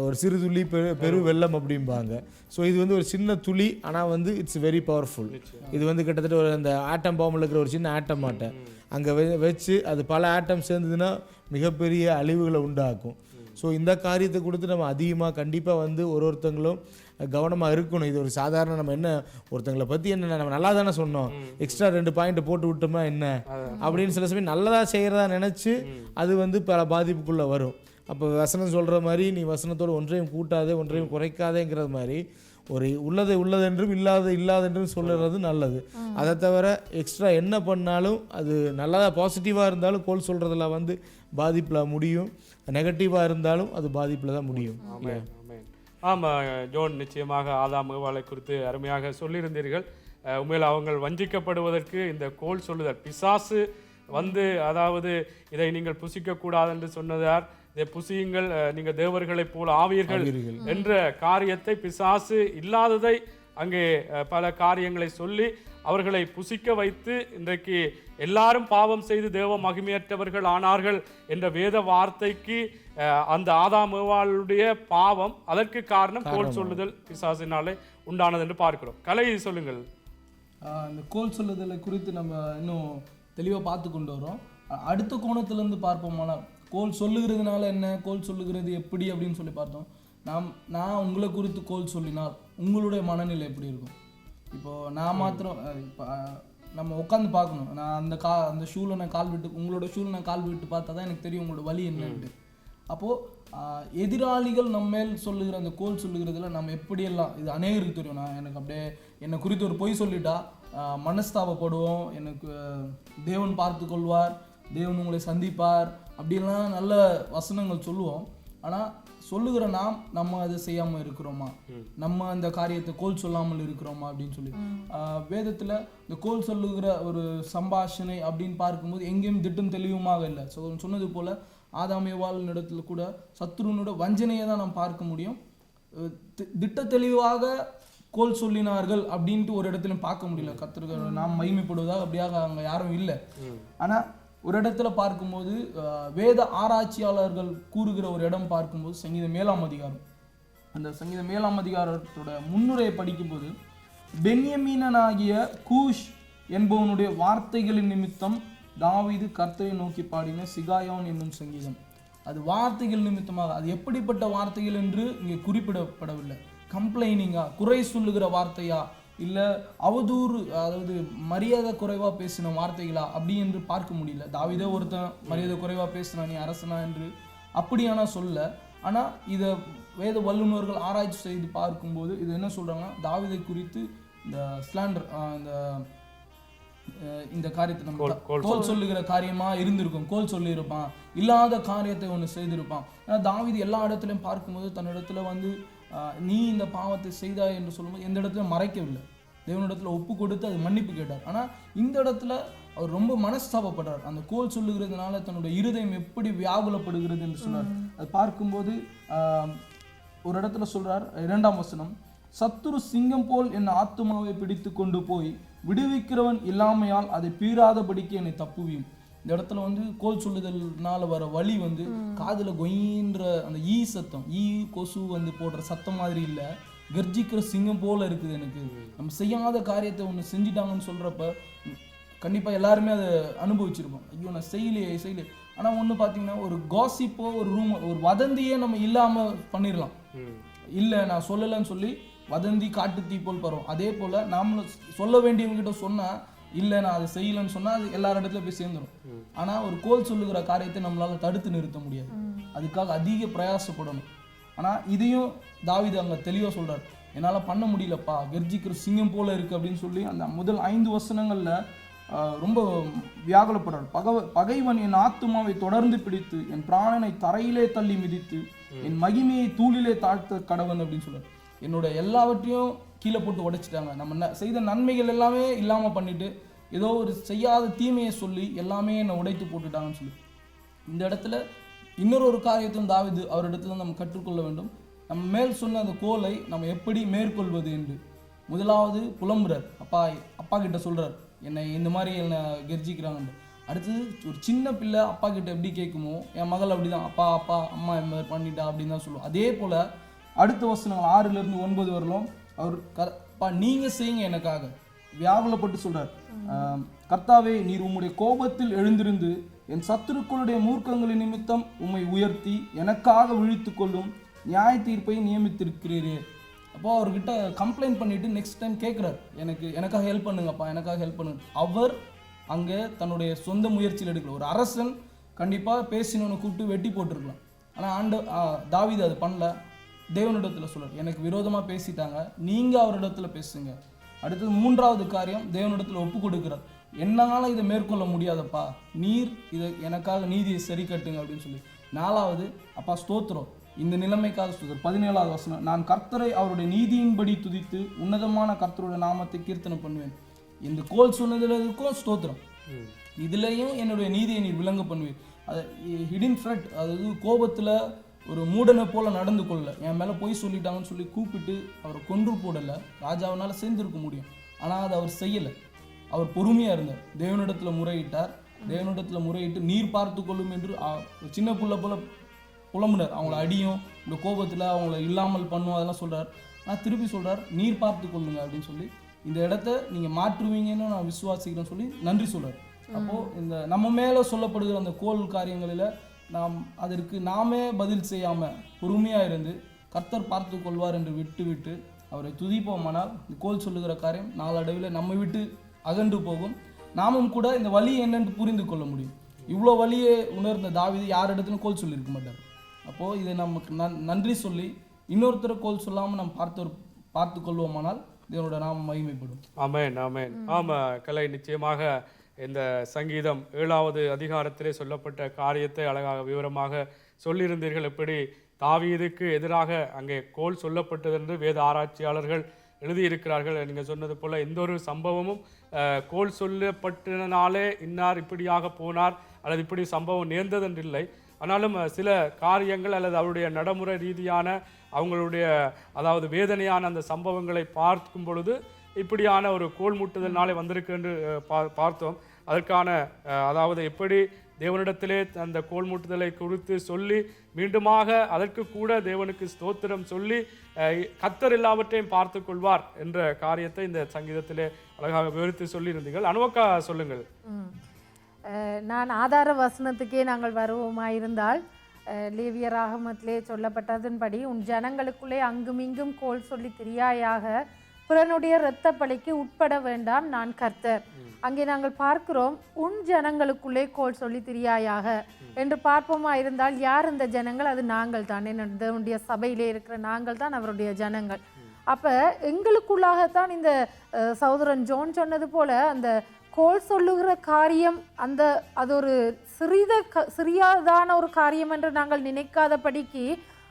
ஒரு சிறு துளி பெரு வெள்ளம் அப்படிம்பாங்க. ஸோ இது வந்து ஒரு சின்ன துளி, ஆனால் வந்து இட்ஸ் வெரி பவர்ஃபுல். இது வந்து கிட்டத்தட்ட ஒரு அந்த ஆட்டம் பாம்பில் இருக்கிற ஒரு சின்ன ஆட்டம் மாட்டை அங்கே வச்சு அது பல ஆட்டம் சேர்ந்ததுன்னா மிகப்பெரிய அழிவுகளை உண்டாக்கும். ஸோ இந்த காரியத்தை கொடுத்து நம்ம அதிகமாக கண்டிப்பாக வந்து ஒருத்தங்களும் கவனமாக இருக்கணும். இது ஒரு சாதாரண நம்ம என்ன ஒருத்தங்களை பற்றி என்ன நம்ம நல்லா தானே சொன்னோம், எக்ஸ்ட்ரா 2 பாயிண்ட் போட்டு விட்டோம்னா என்ன அப்படின்னு சில சமயம் நல்லதாக செய்கிறதா நினச்சி அது வந்து பல பாதிப்புக்குள்ளே வரும். அப்போ வசனம் சொல்கிற மாதிரி நீ வசனத்தோடு ஒன்றையும் கூட்டாதே ஒன்றையும் குறைக்காதேங்கிறது மாதிரி ஒரு உள்ளதென்றும் இல்லாதென்றும் சொல்லுறது நல்லது. அதை தவிர எக்ஸ்ட்ரா என்ன பண்ணாலும் அது நல்லதாக பாசிட்டிவாக இருந்தாலும் கோல் சொல்கிறதுல வந்து பாதிப்பில் முடியும், நெகட்டிவாக இருந்தாலும் அது பாதிப்பில் தான் முடியும். ஆமாம் ஜோன், நிச்சயமாக ஆதாம் ஏவாளை குறித்து அருமையாக சொல்லியிருந்தீர்கள். உண்மையில் அவங்க வஞ்சிக்கப்படுவதற்கு இந்த கோல் சொல்லுதல் பிசாசு வந்து, அதாவது இதை நீங்கள் புசிக்கக்கூடாது என்று சொன்னதார், இதை புசியுங்கள் நீங்கள் தேவர்களைப் போல ஆவீர்கள் என்ற காரியத்தை பிசாசு இல்லாததை அங்கே பல காரியங்களை சொல்லி அவர்களை புசிக்க வைத்து இன்றைக்கு எல்லாரும் பாவம் செய்து தேவ மகிமையற்றவர்கள் ஆனார்கள் என்ற வேத வார்த்தைக்கு அந்த ஆதாம் ஏவாளுடைய பாவம் அதற்கு காரணம் கோல் சொல்லுதல் பிசாசினாலே உண்டானது என்று பார்க்கிறோம். கலை சொல்லுங்கள். இந்த கோல் சொல்லுதலை குறித்து நம்ம இன்னும் தெளிவாக பார்த்து கொண்டு வரோம். அடுத்த கோணத்திலேருந்து பார்ப்போமானால் கோல் சொல்லுகிறதுனால என்ன, கோல் சொல்லுகிறது எப்படி அப்படின்னு சொல்லி பார்த்தோம். நான் உங்களை குறித்து கோல் சொல்லினால் உங்களுடைய மனநிலை எப்படி இருக்கும்? இப்போது நான் மாத்திரம் இப்போ நம்ம உட்காந்து பார்க்கணும். நான் அந்த ஷூவில் நான் கால் விட்டு உங்களோட ஷூவில் நான் கால் விட்டு பார்த்தா தான் எனக்கு தெரியும் உங்களோட வலி என்னன்ட்டு. அப்போது எதிராளிகள் நம்ம மேல் சொல்லுகிற அந்த கோல் சொல்லுகிறதுல நம்ம எப்படியெல்லாம், இது அநேகருக்கு தெரியும். எனக்கு அப்படியே என்னை குறித்து ஒரு பொய் சொல்லிட்டா மனஸ்தாபப்படுவோம், எனக்கு தேவன் பார்த்து கொள்வார், தேவன் உங்களை சந்திப்பார் அப்படின்லாம் நல்ல வசனங்கள் சொல்லுவோம். ஆனால் சொல்லுகிற நம்ம அதை செய்யாமல் இருக்கிறோமா, நம்ம அந்த காரியத்தை கோல் சொல்லாமல் இருக்கிறோமா அப்படின்னு சொல்லி வேதத்தில் இந்த கோல் சொல்லுகிற ஒரு சம்பாஷணை அப்படின்னு பார்க்கும்போது எங்கேயும் திட்டம் தெளிவுமாக இல்லை. ஸோ சொன்னது போல் ஆதாம் ஏவாளின் இடத்துல கூட சத்துருனோட வஞ்சனையை தான் நாம் பார்க்க முடியும். திட்ட தெளிவாக கோல் சொல்லினார்கள் அப்படின்ட்டு ஒரு இடத்துலையும் பார்க்க முடியல. கர்த்தருக்கு நாம் மகிமைப்படுவதாக அப்படியாக அங்கே யாரும் இல்லை. ஆனால் ஒரு இடத்துல பார்க்கும்போது வேத ஆராய்ச்சியாளர்கள் கூறுகிற ஒரு இடம் பார்க்கும்போது சங்கீதம் 7ஆம் அதிகாரம், அந்த சங்கீதம் 7ஆம் அதிகாரத்தோட முன்னுரையை படிக்கும்போது, பென்யமீனனாகிய கூஷ் என்பவனுடைய வார்த்தைகளின் நிமித்தம் தாவீது கர்த்தரை நோக்கி பாடின சிகாயோன் என்னும் சங்கீதம். அது வார்த்தைகள் நிமித்தமாக, அது எப்படிப்பட்ட வார்த்தைகள் என்று இங்கே குறிப்பிடப்படவில்லை. கம்ப்ளைனிங்கா, குறை சொல்லுகிற வார்த்தையா, இல்லை அவதூறு, அதாவது மரியாதை குறைவாக பேசின வார்த்தைகளா அப்படி என்று பார்க்க முடியல. தாவீதே ஒருத்தன் மரியாதை குறைவாக பேசினா நீ அரசனா என்று அப்படியானா சொல்ல. ஆனால் இதை வேத வல்லுநர்கள் ஆராய்ச்சி செய்து பார்க்கும்போது இது என்ன சொல்கிறாங்கன்னா, தாவீதை குறித்து இந்த ஸ்லாண்டர், இந்த காரியத்தை நம்ம கோல் சொல்லுகிற காரியமா இருந்திருக்கும். கோல் சொல்லியிருப்பான், இல்லாத காரியத்தை ஒன்று செய்திருப்பான். ஏன்னா தாவீது எல்லா இடத்துலையும் பார்க்கும்போது தன்னிடத்துல வந்து நீ இந்த பாவத்தை செய்தாய் என்று சொல்லும்போது எந்த இடத்துல மறைக்கவில்லை. தேவனிடத்துல ஒப்பு கொடுத்து அது மன்னிப்பு கேட்டார். ஆனால் இந்த இடத்துல அவர் ரொம்ப மனஸ்தாபப்படுறார். அந்த கோல் சொல்லுகிறதுனால தன்னுடைய இருதயம் எப்படி வியாகுலப்படுகிறது என்று சொன்னார். அது பார்க்கும்போது ஒரு இடத்துல சொல்றார், 2ஆம் வசனம், சத்துரு சிங்கம் போல் என் ஆத்துமாவை பிடித்து கொண்டு போய் விடுவிக்கிறவன் இல்லாமையால் அதை பீறாதபடிக்கு என்னை தப்புவியும். இந்த இடத்துல வந்து கோல் சொல்லுதல்னால வர வலி வந்து காதுல கொயின்ற அந்த ஈ சத்தம், ஈ கொசு வந்து போடுற சத்தம் மாதிரி இல்லை, கர்ஜிக்கிற சிங்கம் போல இருக்குது. எனக்கு நம்ம செய்யாத காரியத்தை ஒன்று செஞ்சிட்டாங்கன்னு சொல்றப்ப கண்டிப்பா எல்லாருமே அதை அனுபவிச்சிருப்போம். ஐயோ நான் செய்யலையே. ஆனா ஒண்ணு பாத்தீங்கன்னா, ஒரு காசிப்போ ஒரு ஒரு வதந்தியே நம்ம இல்லாம பண்ணிடலாம். இல்லை நான் சொல்லலைன்னு சொல்லி வதந்தி காட்டு தீ போல் பரவும். அதே போல நாமளும் சொல்ல வேண்டியவங்க கிட்ட சொன்னா இல்லை நான் அதை செய்யலைன்னு சொன்னா அது எல்லார் இடத்துல போய் சேர்ந்துடும். ஆனா ஒரு கோல் சொல்லுகிற காரியத்தை நம்மளால தடுத்து நிறுத்த முடியாது. அதுக்காக அதிக பிரயாசப்படணும். ஆனா இதையும் தாவீது அங்க தெளிவா சொல்றாரு, என்னால பண்ண முடியலப்பா, கர்ஜிக்கிற சிங்கம் போல இருக்கு அப்படின்னு சொல்லி அந்த முதல் 5 வசனங்கள்ல ரொம்ப வியாகுலப்படுறார். பகைவன் என் ஆத்துமாவை தொடர்ந்து பிடித்து என் பிராணனை தரையிலே தள்ளி மிதித்து என் மகிமையை தூளிலே தாழ்த்த கடவன் அப்படின்னு சொல்றாரு. என்னோட எல்லாவற்றையும் கீழே போட்டு உடைச்சிட்டாங்க. நம்ம செய்த நன்மைகள் எல்லாமே இல்லாம பண்ணிட்டு ஏதோ ஒரு செய்யாத தீமையை சொல்லி எல்லாமே என்னை உடைத்து போட்டுட்டாங்கன்னு சொல்லி இந்த இடத்துல இன்னொரு காரியத்தையும் தாவீது அவரிடத்துல நம்ம கற்றுக்கொள்ள வேண்டும். நம்ம மேல் சொன்ன அந்த கோலை நம்ம எப்படி மேற்கொள்வது என்று. முதலாவது புலம்புறார், அப்பா கிட்ட சொல்றார், என்னை இந்த மாதிரி என்னை கெர்ஜிக்கிறாங்க. அடுத்தது ஒரு சின்ன பிள்ளை அப்பா கிட்ட எப்படி கேட்குமோ, என் மகள் அப்படிதான், அப்பா அம்மா இந்த மாதிரி பண்ணிட்டா அப்படின்னு தான் சொல்லுவோம். அதே போல அடுத்த வசனங்கள் 6லிருந்து 9 வரலும் அவர் நீங்க செய்யுங்க எனக்காக வியாகுலப்பட்டு சொல்றார். கர்த்தாவே, நீர் உம்முடைய கோபத்தில் எழுந்திருந்து என் சத்துருக்களுடைய மூர்க்கங்களின் நிமித்தம் உம்மை உயர்த்தி எனக்காக விழித்து கொள்ளும் நியாய தீர்ப்பை நியமித்திருக்கிறீரே. அப்போ அவர்கிட்ட கம்ப்ளைண்ட் பண்ணிட்டு நெக்ஸ்ட் டைம் கேட்குறார், எனக்காக ஹெல்ப் பண்ணுங்கப்பா, எனக்காக ஹெல்ப் பண்ணுங்க. அவர் அங்கே தன்னுடைய சொந்த முயற்சியில் எடுக்கல. ஒரு அரசன் கண்டிப்பாக பேசினவனை கூப்பிட்டு வெட்டி போட்டிருக்கலாம். ஆனால் தாவீது அது பண்ணல. தேவனிடத்தில் சொல்றார், எனக்கு விரோதமாக பேசிட்டாங்க, நீங்கள் அவரிடத்துல பேசுங்க. அடுத்தது 3வது காரியம், தேவனிடத்தில் ஒப்பு கொடுக்கிறார். என்னால் இதை மேற்கொள்ள முடியாதப்பா, நீர் இதை எனக்காக நீதியை சரி கட்டுங்க அப்படின்னு சொல்லி. 4வது, அப்பா ஸ்தோத்திரம், இந்த நிலைமைக்காக ஸ்தோத்திரம். 17வது வசனம், நான் கர்த்தரை அவருடைய நீதியின்படி துதித்து உன்னதமான கர்த்தருடைய நாமத்தை கீர்த்தனை பண்ணுவேன். இந்த கோல் சொன்னதுக்கும் ஸ்தோத்திரம், இதுலேயும் என்னுடைய நீதியை நீர் விளங்க பண்ணுவேன். அது ஹிடன் ஃப்ரெட், அதாவது கோபத்தில் ஒரு மூடனை போல நடந்து கொள்ள, என் மேலே போய் சொல்லிட்டாங்கன்னு சொல்லி கூப்பிட்டு அவரை கொன்று போடலை. ராஜாவினால் சேர்ந்திருக்க முடியும், ஆனால் அதை அவர் செய்யலை. அவர் பொறுமையாக இருந்தார். தேவனிடத்தில் முறையிட்டார். தேவனிடத்தில் முறையிட்டு நீர் பார்த்து கொள்ளும் என்று சின்ன புள்ள போல புலம்புனார். அவங்கள அடியும் இந்த கோபத்தில் அவங்கள இல்லாமல் பண்ணுவோம் அதெல்லாம் சொல்கிறார். நான் திருப்பி சொல்கிறார், நீர் பார்த்து கொள்ளுங்க அப்படின்னு சொல்லி, இந்த இடத்த நீங்கள் மாற்றுவீங்கன்னு நான் விசுவாசிக்கிறேன்னு சொல்லி நன்றி சொல்கிறார். அப்போது இந்த நம்ம மேலே சொல்லப்படுகிற அந்த கோல் காரியங்களில் நாம் அதற்கு நாமே பதில் செய்யாமல் பொறுமையாக இருந்து கர்த்தர் பார்த்து கொள்வார் என்று விட்டு அவரை துதிப்போமானால் இந்த கோல் சொல்லுகிற காரியம் நாளடைவில் நம்ம விட்டு அகன்று போகும். நாமும் கூட இந்த வழி என்னென்று புரிந்து கொள்ள முடியும். இவ்வளோ வழியை உணர்ந்த தாவீது யார் இடத்துலையும் கோல் சொல்லியிருக்க மாட்டார். அப்போது இதை நமக்கு நன்றி சொல்லி இன்னொருத்தரை கோல் சொல்லாமல் நம்ம பார்த்து கொள்வோமானால் இதனோட நாம மகிமைப்படும். ஆமென் ஆமென். ஆமாம் கலை, நிச்சயமாக இந்த சங்கீதம் 7வது அதிகாரத்திலே சொல்லப்பட்ட காரியத்தை அழகாக விவரமாக சொல்லியிருந்தீர்கள். எப்படி தாவீதுக்கு எதிராக அங்கே கோல் சொல்லப்பட்டது என்று வேத ஆராய்ச்சியாளர்கள் எழுதியிருக்கிறார்கள். நீங்கள் சொன்னது போல் எந்த ஒரு சம்பவமும் கோல் சொல்லப்பட்டனாலே இன்னார் இப்படியாக போனார் அல்லது இப்படி சம்பவம் நேர்ந்ததென்றில்லை. ஆனாலும் சில காரியங்கள் அல்லது அவருடைய நடைமுறை ரீதியான அவங்களுடைய அதாவது வேதனையான அந்த சம்பவங்களை பார்க்கும் பொழுது இப்படியான ஒரு கோல் முட்டுதல்னாலே வந்திருக்கு என்று பார்த்தோம். அதற்கான அதாவது எப்படி தேவனிடத்திலே அந்த கோல் முட்டுதலை குறித்து சொல்லி மீண்டுமாக அதற்கு கூட தேவனுக்கு ஸ்தோத்திரம் சொல்லி கர்த்தர் எல்லாவற்றையும் பார்த்து கொள்வார் என்ற காரியத்தை இந்த சங்கீதத்திலே அழகாக விவரித்து சொல்லியிருந்தீர்கள். அனுவக்கா சொல்லுங்கள். நான் ஆதார வசனத்துக்கே நாங்கள் வருவோமாயிருந்தால் லேவியராகமத்திலே சொல்லப்பட்டதன்படி உன் ஜனங்களுக்குள்ளே அங்குமிங்கும் கோல் சொல்லி திரியாயாக பிறனுடைய இரத்த பழிக்கு உட்பட வேண்டாம், நான் கர்த்தர். அங்கே நாங்கள் பார்க்கிறோம், உன் ஜனங்களுக்குள்ளே கோல் சொல்லி திரியாயாக என்று பார்ப்போமா இருந்தால் யார் இந்த ஜனங்கள்? அது நாங்கள் தான், என்னுடைய சபையிலே இருக்கிற நாங்கள் தான் அவருடைய ஜனங்கள். அப்ப எங்களுக்குள்ளாகத்தான் இந்த சகோதரன் ஜோன் சொன்னது போல அந்த கோல் சொல்லுகிற காரியம், அது ஒரு சிறியதான ஒரு காரியம் என்று நாங்கள் நினைக்காதபடிக்கு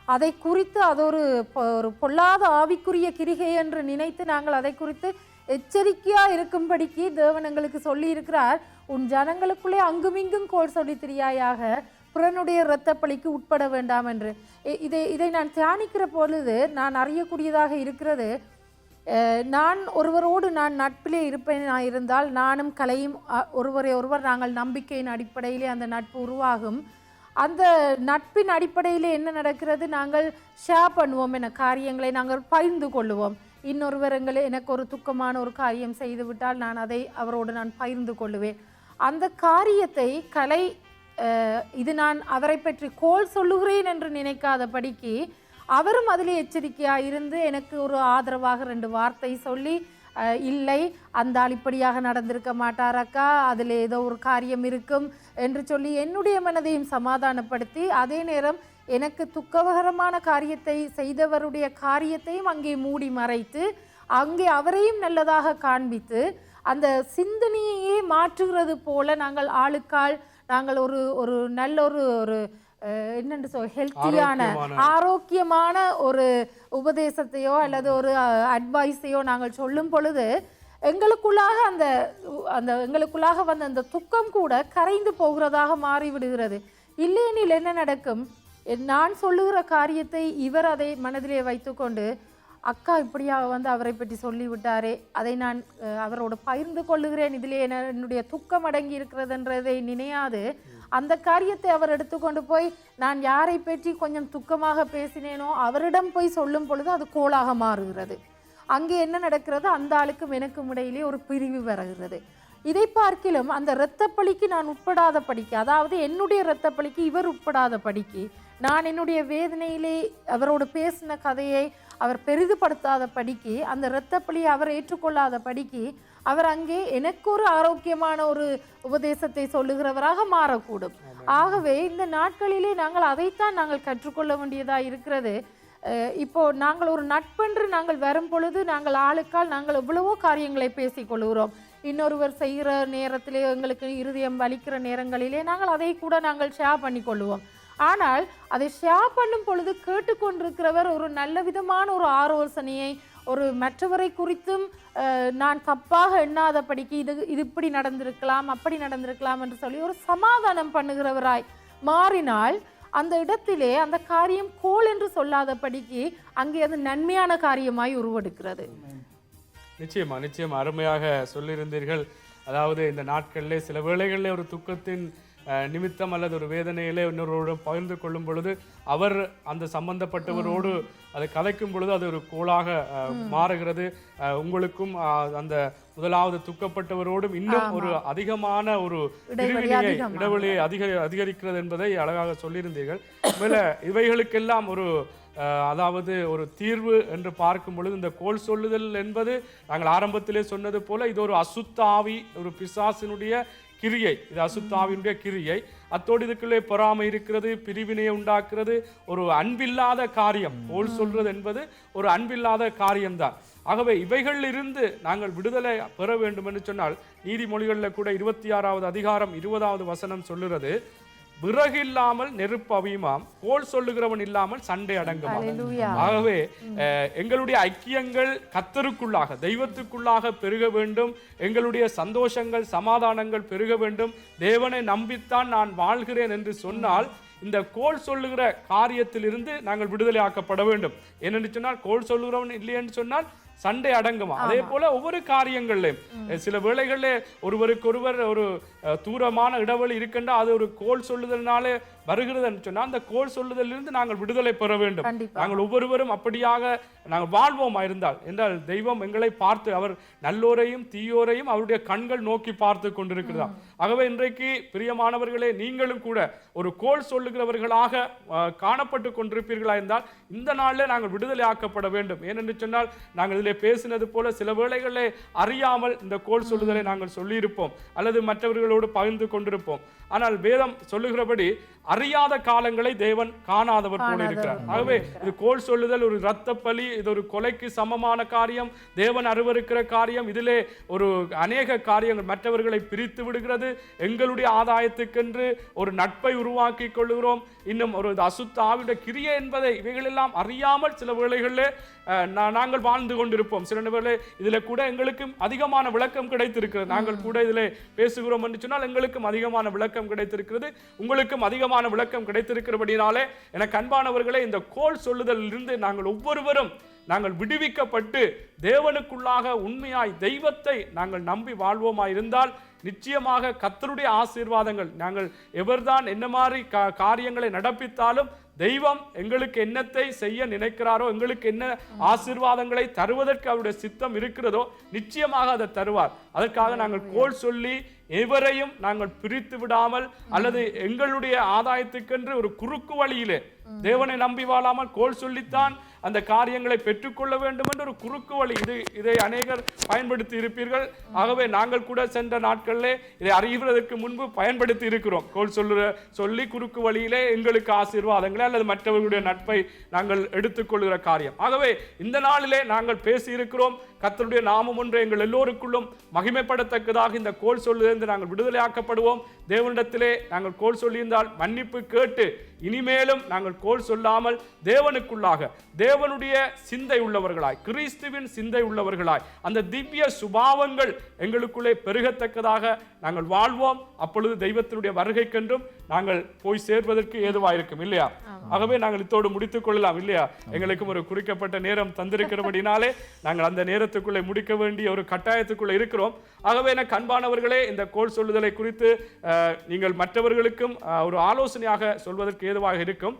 அதை குறித்து அது ஒரு பொல்லாத ஆவிக்குரிய கிரிகை என்று நினைத்து நாங்கள் அதை குறித்து எச்சரிக்கையா இருக்கும்படிக்கு தேவன் எங்களுக்கு சொல்லி இருக்கிறார். உன் ஜனங்களுக்குள்ளே அங்குமிங்கும் கோல் சொல்லி திரியாயாக, பிறனுடைய இரத்த பழிக்கு உட்பட வேண்டாம் என்று. இதை நான் தியானிக்கிற பொழுது நான் அறியக்கூடியதாக இருக்கிறது, நான் ஒருவரோடு நான் நட்பிலே இருப்பேன் இருந்தால் நானும் கலையும் ஒருவரை ஒருவர் நாங்கள் நம்பிக்கையின் அடிப்படையிலே அந்த நட்பு உருவாகும். அந்த நட்பின் அடிப்படையிலே என்ன நடக்கிறது? நாங்கள் ஷேர் பண்ணுவோம், என காரியங்களை நாங்கள் பகிர்ந்து கொள்ளுவோம். இன்னொருவர் எனக்கு ஒரு துக்கமான ஒரு காரியம் செய்து விட்டால் நான் அதை அவரோடு நான் பகிர்ந்து கொள்ளுவேன். அந்த காரியத்தை இது நான் அவரை பற்றி கோல் சொல்லுகிறேன் என்று நினைக்காதபடிக்கு அவரும் அதிலே எச்சரிக்கையாக இருந்து எனக்கு ஒரு ஆதரவாக 2 வார்த்தை சொல்லி, இல்லை அந்த ஆள் இப்படியாக நடந்திருக்க மாட்டாராக்கா, அதில் ஏதோ ஒரு காரியம் இருக்கும் என்று சொல்லி என்னுடைய மனதையும் சமாதானப்படுத்தி, அதே நேரம் எனக்கு துக்ககரமான காரியத்தை செய்தவருடைய காரியத்தையும் அங்கே மூடி மறைத்து அங்கே அவரையும் நல்லதாக காண்பித்து அந்த சிந்தனையே மாற்றுகிறது போல நாங்கள் ஆளுக்கால் நாங்கள் ஒரு நல்ல ஒரு என்னென்று ஹெல்த்தியான ஆரோக்கியமான ஒரு உபதேசத்தையோ அல்லது ஒரு அட்வைஸையோ நாங்கள் சொல்லும் பொழுது எங்களுக்குள்ளாக எங்களுக்குள்ளாக வந்த அந்த துக்கம் கூட கரைந்து போகிறதாக மாறிவிடுகிறது. இல்லையெனில் என்ன நடக்கும்? நான் சொல்லுகிற காரியத்தை இவர் அதை மனதிலே வைத்துக்கொண்டு, அக்கா இப்படியாக அவரை பற்றி சொல்லிவிட்டாரே, அதை நான் அவரோட பகிர்ந்து கொள்ளுகிறேன், இதிலே என்னுடைய துக்கம் அடங்கி இருக்கிறதுன்றதை நினையாது அந்த காரியத்தை அவர் எடுத்துக்கொண்டு போய் நான் யாரை பற்றி கொஞ்சம் துக்கமாக பேசினேனோ அவரிடம் போய் சொல்லும் பொழுது அது கோளாக மாறுகிறது. அங்கே என்ன நடக்கிறது? அந்த ஆளுக்கும் எனக்கும் இடையிலே ஒரு பிரிவு வருகிறது. இதை பார்க்கிலும் அந்த இரத்தப்பழிக்கு நான் உட்படாத படிக்கு, அதாவது என்னுடைய இரத்தப்பழிக்கு இவர் உட்படாத படிக்கு, நான் என்னுடைய வேதனையிலே அவரோடு பேசின கதையை அவர் பெரிதுபடுத்தாத படிக்கு, அந்த இரத்தப்பழியை அவர் ஏற்றுக்கொள்ளாத படிக்கு அவர் அங்கே எனக்கு ஒரு ஆரோக்கியமான ஒரு உபதேசத்தை சொல்லுகிறவராக மாறக்கூடும். ஆகவே இந்த நாட்களிலே நாங்கள் அதைத்தான் நாங்கள் கற்றுக்கொள்ள வேண்டியதாக இருக்கிறது. இப்போ நாங்கள் ஒரு நட்பென்று நாங்கள் வரும் பொழுது நாங்கள் ஆளுக்கால் நாங்கள் எவ்வளவோ காரியங்களை பேசிக்கொள்கிறோம். இன்னொருவர் செய்கிற நேரத்திலே எங்களுக்கு இருதயம் வலிக்கிற நேரங்களிலே நாங்கள் அதை கூட நாங்கள் ஷேர் பண்ணி கொள்ளுவோம். ஆனால் அதை ஷேர் பண்ணும் பொழுது கேட்டுக்கொண்டிருக்கிறவர் ஒரு நல்ல விதமான ஒரு ஆலோசனையை, ஒரு மற்றவரை குறித்தும் நான் தப்பாக எண்ணாதபடிக்கு இது இப்படி நடந்திருக்கலாம் அப்படி நடந்திருக்கலாம் என்று சொல்லி ஒரு சமாதானம் பண்ணுகிறவராய் மாறினால் அந்த இடத்திலே அந்த காரியம் கோல் என்று சொல்லாதபடிக்கு அங்கே அது நன்மையான காரியமாய் உருவெடுக்கிறது. நிச்சயமா அருமையாக சொல்லியிருந்தீர்கள். அதாவது இந்த நாட்களிலே சில வேளைகளிலே ஒரு துக்கத்தின் நிமித்தம் அல்லது ஒரு வேதனையிலே இன்னொருவரோடு பகிர்ந்து கொள்ளும் பொழுது அவர் அந்த சம்பந்தப்பட்டவரோடு அதை கலைக்கும் பொழுது அது ஒரு கோளாக மாறுகிறது. உங்களுக்கும் அந்த முதலாவது துக்கப்பட்டவரோடும் இன்னும் ஒரு அதிகமான ஒரு இடைவெளியை அதிகரிக்கிறது என்பதை அழகாக சொல்லியிருந்தீர்கள். மேல இவைகளுக்கெல்லாம் அதாவது ஒரு தீர்வு என்று பார்க்கும் பொழுது இந்த கோல் சொல்லுதல் என்பது நாங்கள் ஆரம்பத்திலே சொன்னது போல இது ஒரு அசுத்த ஆவி, ஒரு பிசாசினுடைய கிரியை, இது அசுத்தாவினுடைய கிரியை. அத்தோடு இதுக்குள்ளே பொறாமை இருக்கிறது, பிரிவினையை உண்டாக்குறது, ஒரு அன்பில்லாத காரியம். கோல் சொல்றது என்பது ஒரு அன்பில்லாத காரியம்தான். ஆகவே இவைகளில் இருந்து நாங்கள் விடுதலை பெற வேண்டும் என்று சொன்னால் நீதிமொழிகளில் கூட 26வது அதிகாரம் 20வது வசனம் சொல்லுறது, விறகு இல்லாமல் நெருப்பு அவியுமாம், கோல் சொல்லுகிறவன் இல்லாமல் சண்டை அடங்குமாம். ஆகவே எங்களுடைய ஐக்கியங்கள் கர்த்தருக்குள்ளாக தெய்வத்துக்குள்ளாக பெருக வேண்டும். எங்களுடைய சந்தோஷங்கள் சமாதானங்கள் பெருக வேண்டும். தேவனை நம்பித்தான் நான் வாழ்கிறேன் என்று சொன்னால் இந்த கோல் சொல்லுகிற காரியத்திலிருந்து நாங்கள் விடுதலை ஆக்கப்பட வேண்டும். ஏனென்று சொன்னால் கோல் சொல்லுகிறவன் இல்லை என்று சொன்னால் சண்டை அடங்குமா. அதே போல ஒவ்வொரு காரியங்கள்லையும் சில வேளைகளிலே ஒருவருக்கொருவர் ஒரு தூரமான இடைவெளி இருக்கின்ற அது ஒரு கோல் சொல்லுதல்னாலே வருகிறது என்று சொன்னால் அந்த கோல் சொல்லுதலிருந்து நாங்கள் விடுதலை பெற வேண்டும். நாங்கள் ஒவ்வொருவரும் அப்படியாக நாங்கள் வாழ்வோமா இருந்தால் என்றால் தெய்வம் எங்களை பார்த்து அவர் நல்லோரையும் தீயோரையும் அவருடைய கண்கள் நோக்கி பார்த்து கொண்டிருக்கிறதா. ஆகவே இன்றைக்கு பிரியமானவர்களே, நீங்களும் கூட ஒரு கோல் சொல்லுகிறவர்களாக காணப்பட்டு கொண்டிருப்பீர்களா இருந்தால் இந்த நாளில் நாங்கள் விடுதலை ஆக்கப்பட வேண்டும். ஏனென்று சொன்னால் நாங்கள் அதிலே பேசினது போல சில வேளைகளிலே அறியாமல் இந்த கோல் சொல்லுதலை நாங்கள் சொல்லியிருப்போம் அல்லது மற்றவர்களோடு பகிர்ந்து கொண்டிருப்போம். ஆனால் வேதம் சொல்லுகிறபடி அறியாத காலங்களை தேவன் காணாதவர் போல இருக்கிறார். ஆகவே இது கோல் சொல்லுதல் ஒரு இரத்த பலி, இது ஒரு கொலைக்கு சமமான காரியம், தேவன் அருவருக்கிற காரியம். இதிலே ஒரு அநேக காரியங்கள் மற்றவர்களை பிரித்து விடுகிறது. எங்களுடைய ஆதாயத்துக்கென்று ஒரு நட்பை உருவாக்கி கொள்ளுகிறோம். இன்னும் ஒரு அசுத்த ஆவியுடைய கிரியை என்பதை இவைகளெல்லாம் அறியாமல் சில வேளைகளிலே நாங்கள் வாழ்ந்து கொண்டிருப்போம். சில வேளை இதில் கூட எங்களுக்கும் அதிகமான விளக்கம் கிடைத்திருக்கிறது. நாங்கள் கூட இதில் பேசுகிறோம் என்று சொன்னால் எங்களுக்கும் அதிகமான விளக்கம் கிடைத்திருக்கிறது, உங்களுக்கும் அதிகமான விளக்கம் கிடைத்திருக்கிறபடினாலே எனக்கு அன்பானவர்களே, இந்த கோல் சொல்லுதலில் இருந்து நாங்கள் ஒவ்வொருவரும் நாங்கள் விடுவிக்கப்பட்டு தேவனுக்குள்ளாக உண்மையாய் தெய்வத்தை நாங்கள் நம்பி வாழ்வோமாய் இருந்தால் நிச்சயமாக கர்த்தருடைய ஆசீர்வாதங்கள், நாங்கள் எவர்தான் என்ன மாதிரி காரியங்களை நடப்பித்தாலும் தெய்வம் எங்களுக்கு என்னத்தை செய்ய நினைக்கிறாரோ, எங்களுக்கு என்ன ஆசீர்வாதங்களை தருவதற்கு அவருடைய சித்தம் இருக்கிறதோ நிச்சயமாக அதை தருவார். அதற்காக நாங்கள் கோல் சொல்லி எவரையும் நாங்கள் பிரித்து விடாமல் அல்லது எங்களுடைய ஆதாயத்துக்கென்று ஒரு குறுக்கு வழியிலே தேவனை நம்பி வாழாமல் கோல் சொல்லித்தான் அந்த காரியங்களை பெற்றுக்கொள்ள வேண்டும் என்ற ஒரு குறுக்கு வழி இதை அநேகர் பயன்படுத்தி இருப்பீர்கள். ஆகவே நாங்கள் கூட சென்ற நாட்களிலே இதை அறிகிறதற்கு முன்பு பயன்படுத்தி இருக்கிறோம். கோல் சொல்லி குறுக்கு வழியிலே எங்களுக்கு ஆசீர்வாதங்களை அல்லது மற்றவர்களுடைய நட்பை நாங்கள் எடுத்துக்கொள்கிற காரியம். ஆகவே இந்த நாளிலே நாங்கள் பேசி இருக்கிறோம். கர்த்தருடைய நாமம் ஒன்று எங்கள் எல்லோருக்குள்ளும் மகிமைப்படத்தக்கதாக இந்த கோல் சொல்லிருந்து நாங்கள் விடுதலையாக்கப்படுவோம். தேவனிடத்திலே நாங்கள் கோல் சொல்லியிருந்தால் மன்னிப்பு கேட்டு இனிமேலும் நாங்கள் கோல் சொல்லாமல் தேவனுக்குள்ளாக தேவனுடைய சிந்தை உள்ளவர்களாய், கிறிஸ்துவின் சிந்தை உள்ளவர்களாய் அந்த திவ்ய சுபாவங்கள் எங்களுக்குள்ளே பெருகத்தக்கதாக நாங்கள் வாழ்வோம். அப்பொழுது தெய்வத்தினுடைய வருகைக்கென்றும் நாங்கள் போய் சேர்வதற்கு ஏதுவாயிருக்கும் இல்லையா? ஆகவே நாங்கள் இத்தோடு முடித்துக் கொள்ளலாம் இல்லையா? எங்களுக்கும் ஒரு குறிக்கப்பட்ட நேரம் தந்திருக்கிறபடினாலே நாங்கள் அந்த நேரத்துக்குள்ளே முடிக்க வேண்டிய ஒரு கட்டாயத்துக்குள்ளே இருக்கிறோம். ஆகவே எனக்கு அன்பானவர்களே, இந்த கோல் சொல்லுதலை குறித்து நீங்கள் மற்றவர்களுக்கும் ஒரு ஆலோசனையாக சொல்வதற்கு ஏதுவாக இருக்கும்.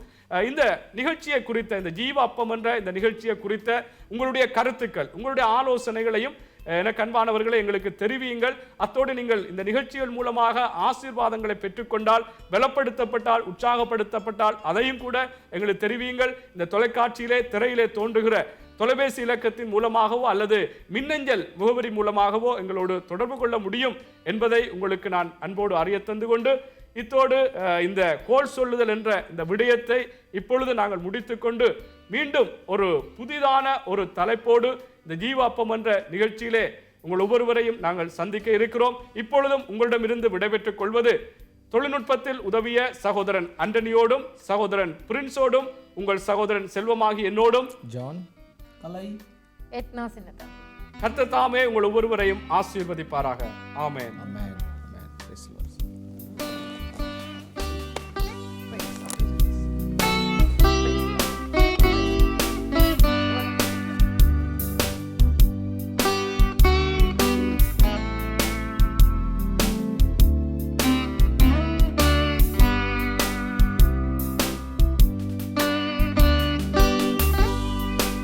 இந்த நிகழ்ச்சியை குறித்த, இந்த ஜீவ அப்பம் என்ற இந்த நிகழ்ச்சியை குறித்த உங்களுடைய கருத்துக்கள், உங்களுடைய ஆலோசனைகளையும் எனக்கு அன்பானவர்களை எங்களுக்கு தெரிவியுங்கள். அத்தோடு நீங்கள் இந்த நிகழ்ச்சிகள் மூலமாக ஆசீர்வாதங்களை பெற்றுக்கொண்டால், பலப்படுத்தப்பட்டால், உற்சாகப்படுத்தப்பட்டால் அதையும் கூட எங்களுக்கு தெரிவியுங்கள். இந்த தொலைக்காட்சியிலே திரையிலே தோன்றுகிற தொலைபேசி இலக்கத்தின் மூலமாகவோ அல்லது மின்னஞ்சல் முகவரி மூலமாகவோ எங்களோடு தொடர்பு கொள்ள முடியும் என்பதை உங்களுக்கு நான் அன்போடு அறிய தந்து கொண்டு இத்தோடு இந்த கோல் சொல்லுதல் என்ற இந்த விடயத்தை இப்பொழுது நாங்கள் முடித்துக்கொண்டு மீண்டும் ஒரு புதிதான ஒரு தலைப்போடு இந்த ஜீவாப்பம் என்ற நிகழ்ச்சியிலே உங்கள் ஒவ்வொருவரையும் நாங்கள் சந்திக்க இருக்கிறோம். இப்பொழுதும் உங்களிடமிருந்து விடைபெற்றுக் கொள்வது தொழில்நுட்பத்தில் உதவிய சகோதரன் ஆண்டனியோடும் சகோதரன் பிரின்ஸோடும் உங்கள் சகோதரன் செல்வமாகி என்னோடும் ஜான் கலை எட்னா சின்னதா. கர்த்தர் தாமே உங்கள் ஒவ்வொருவரையும் ஆசீர்வதிப்பாராக. ஆமென்.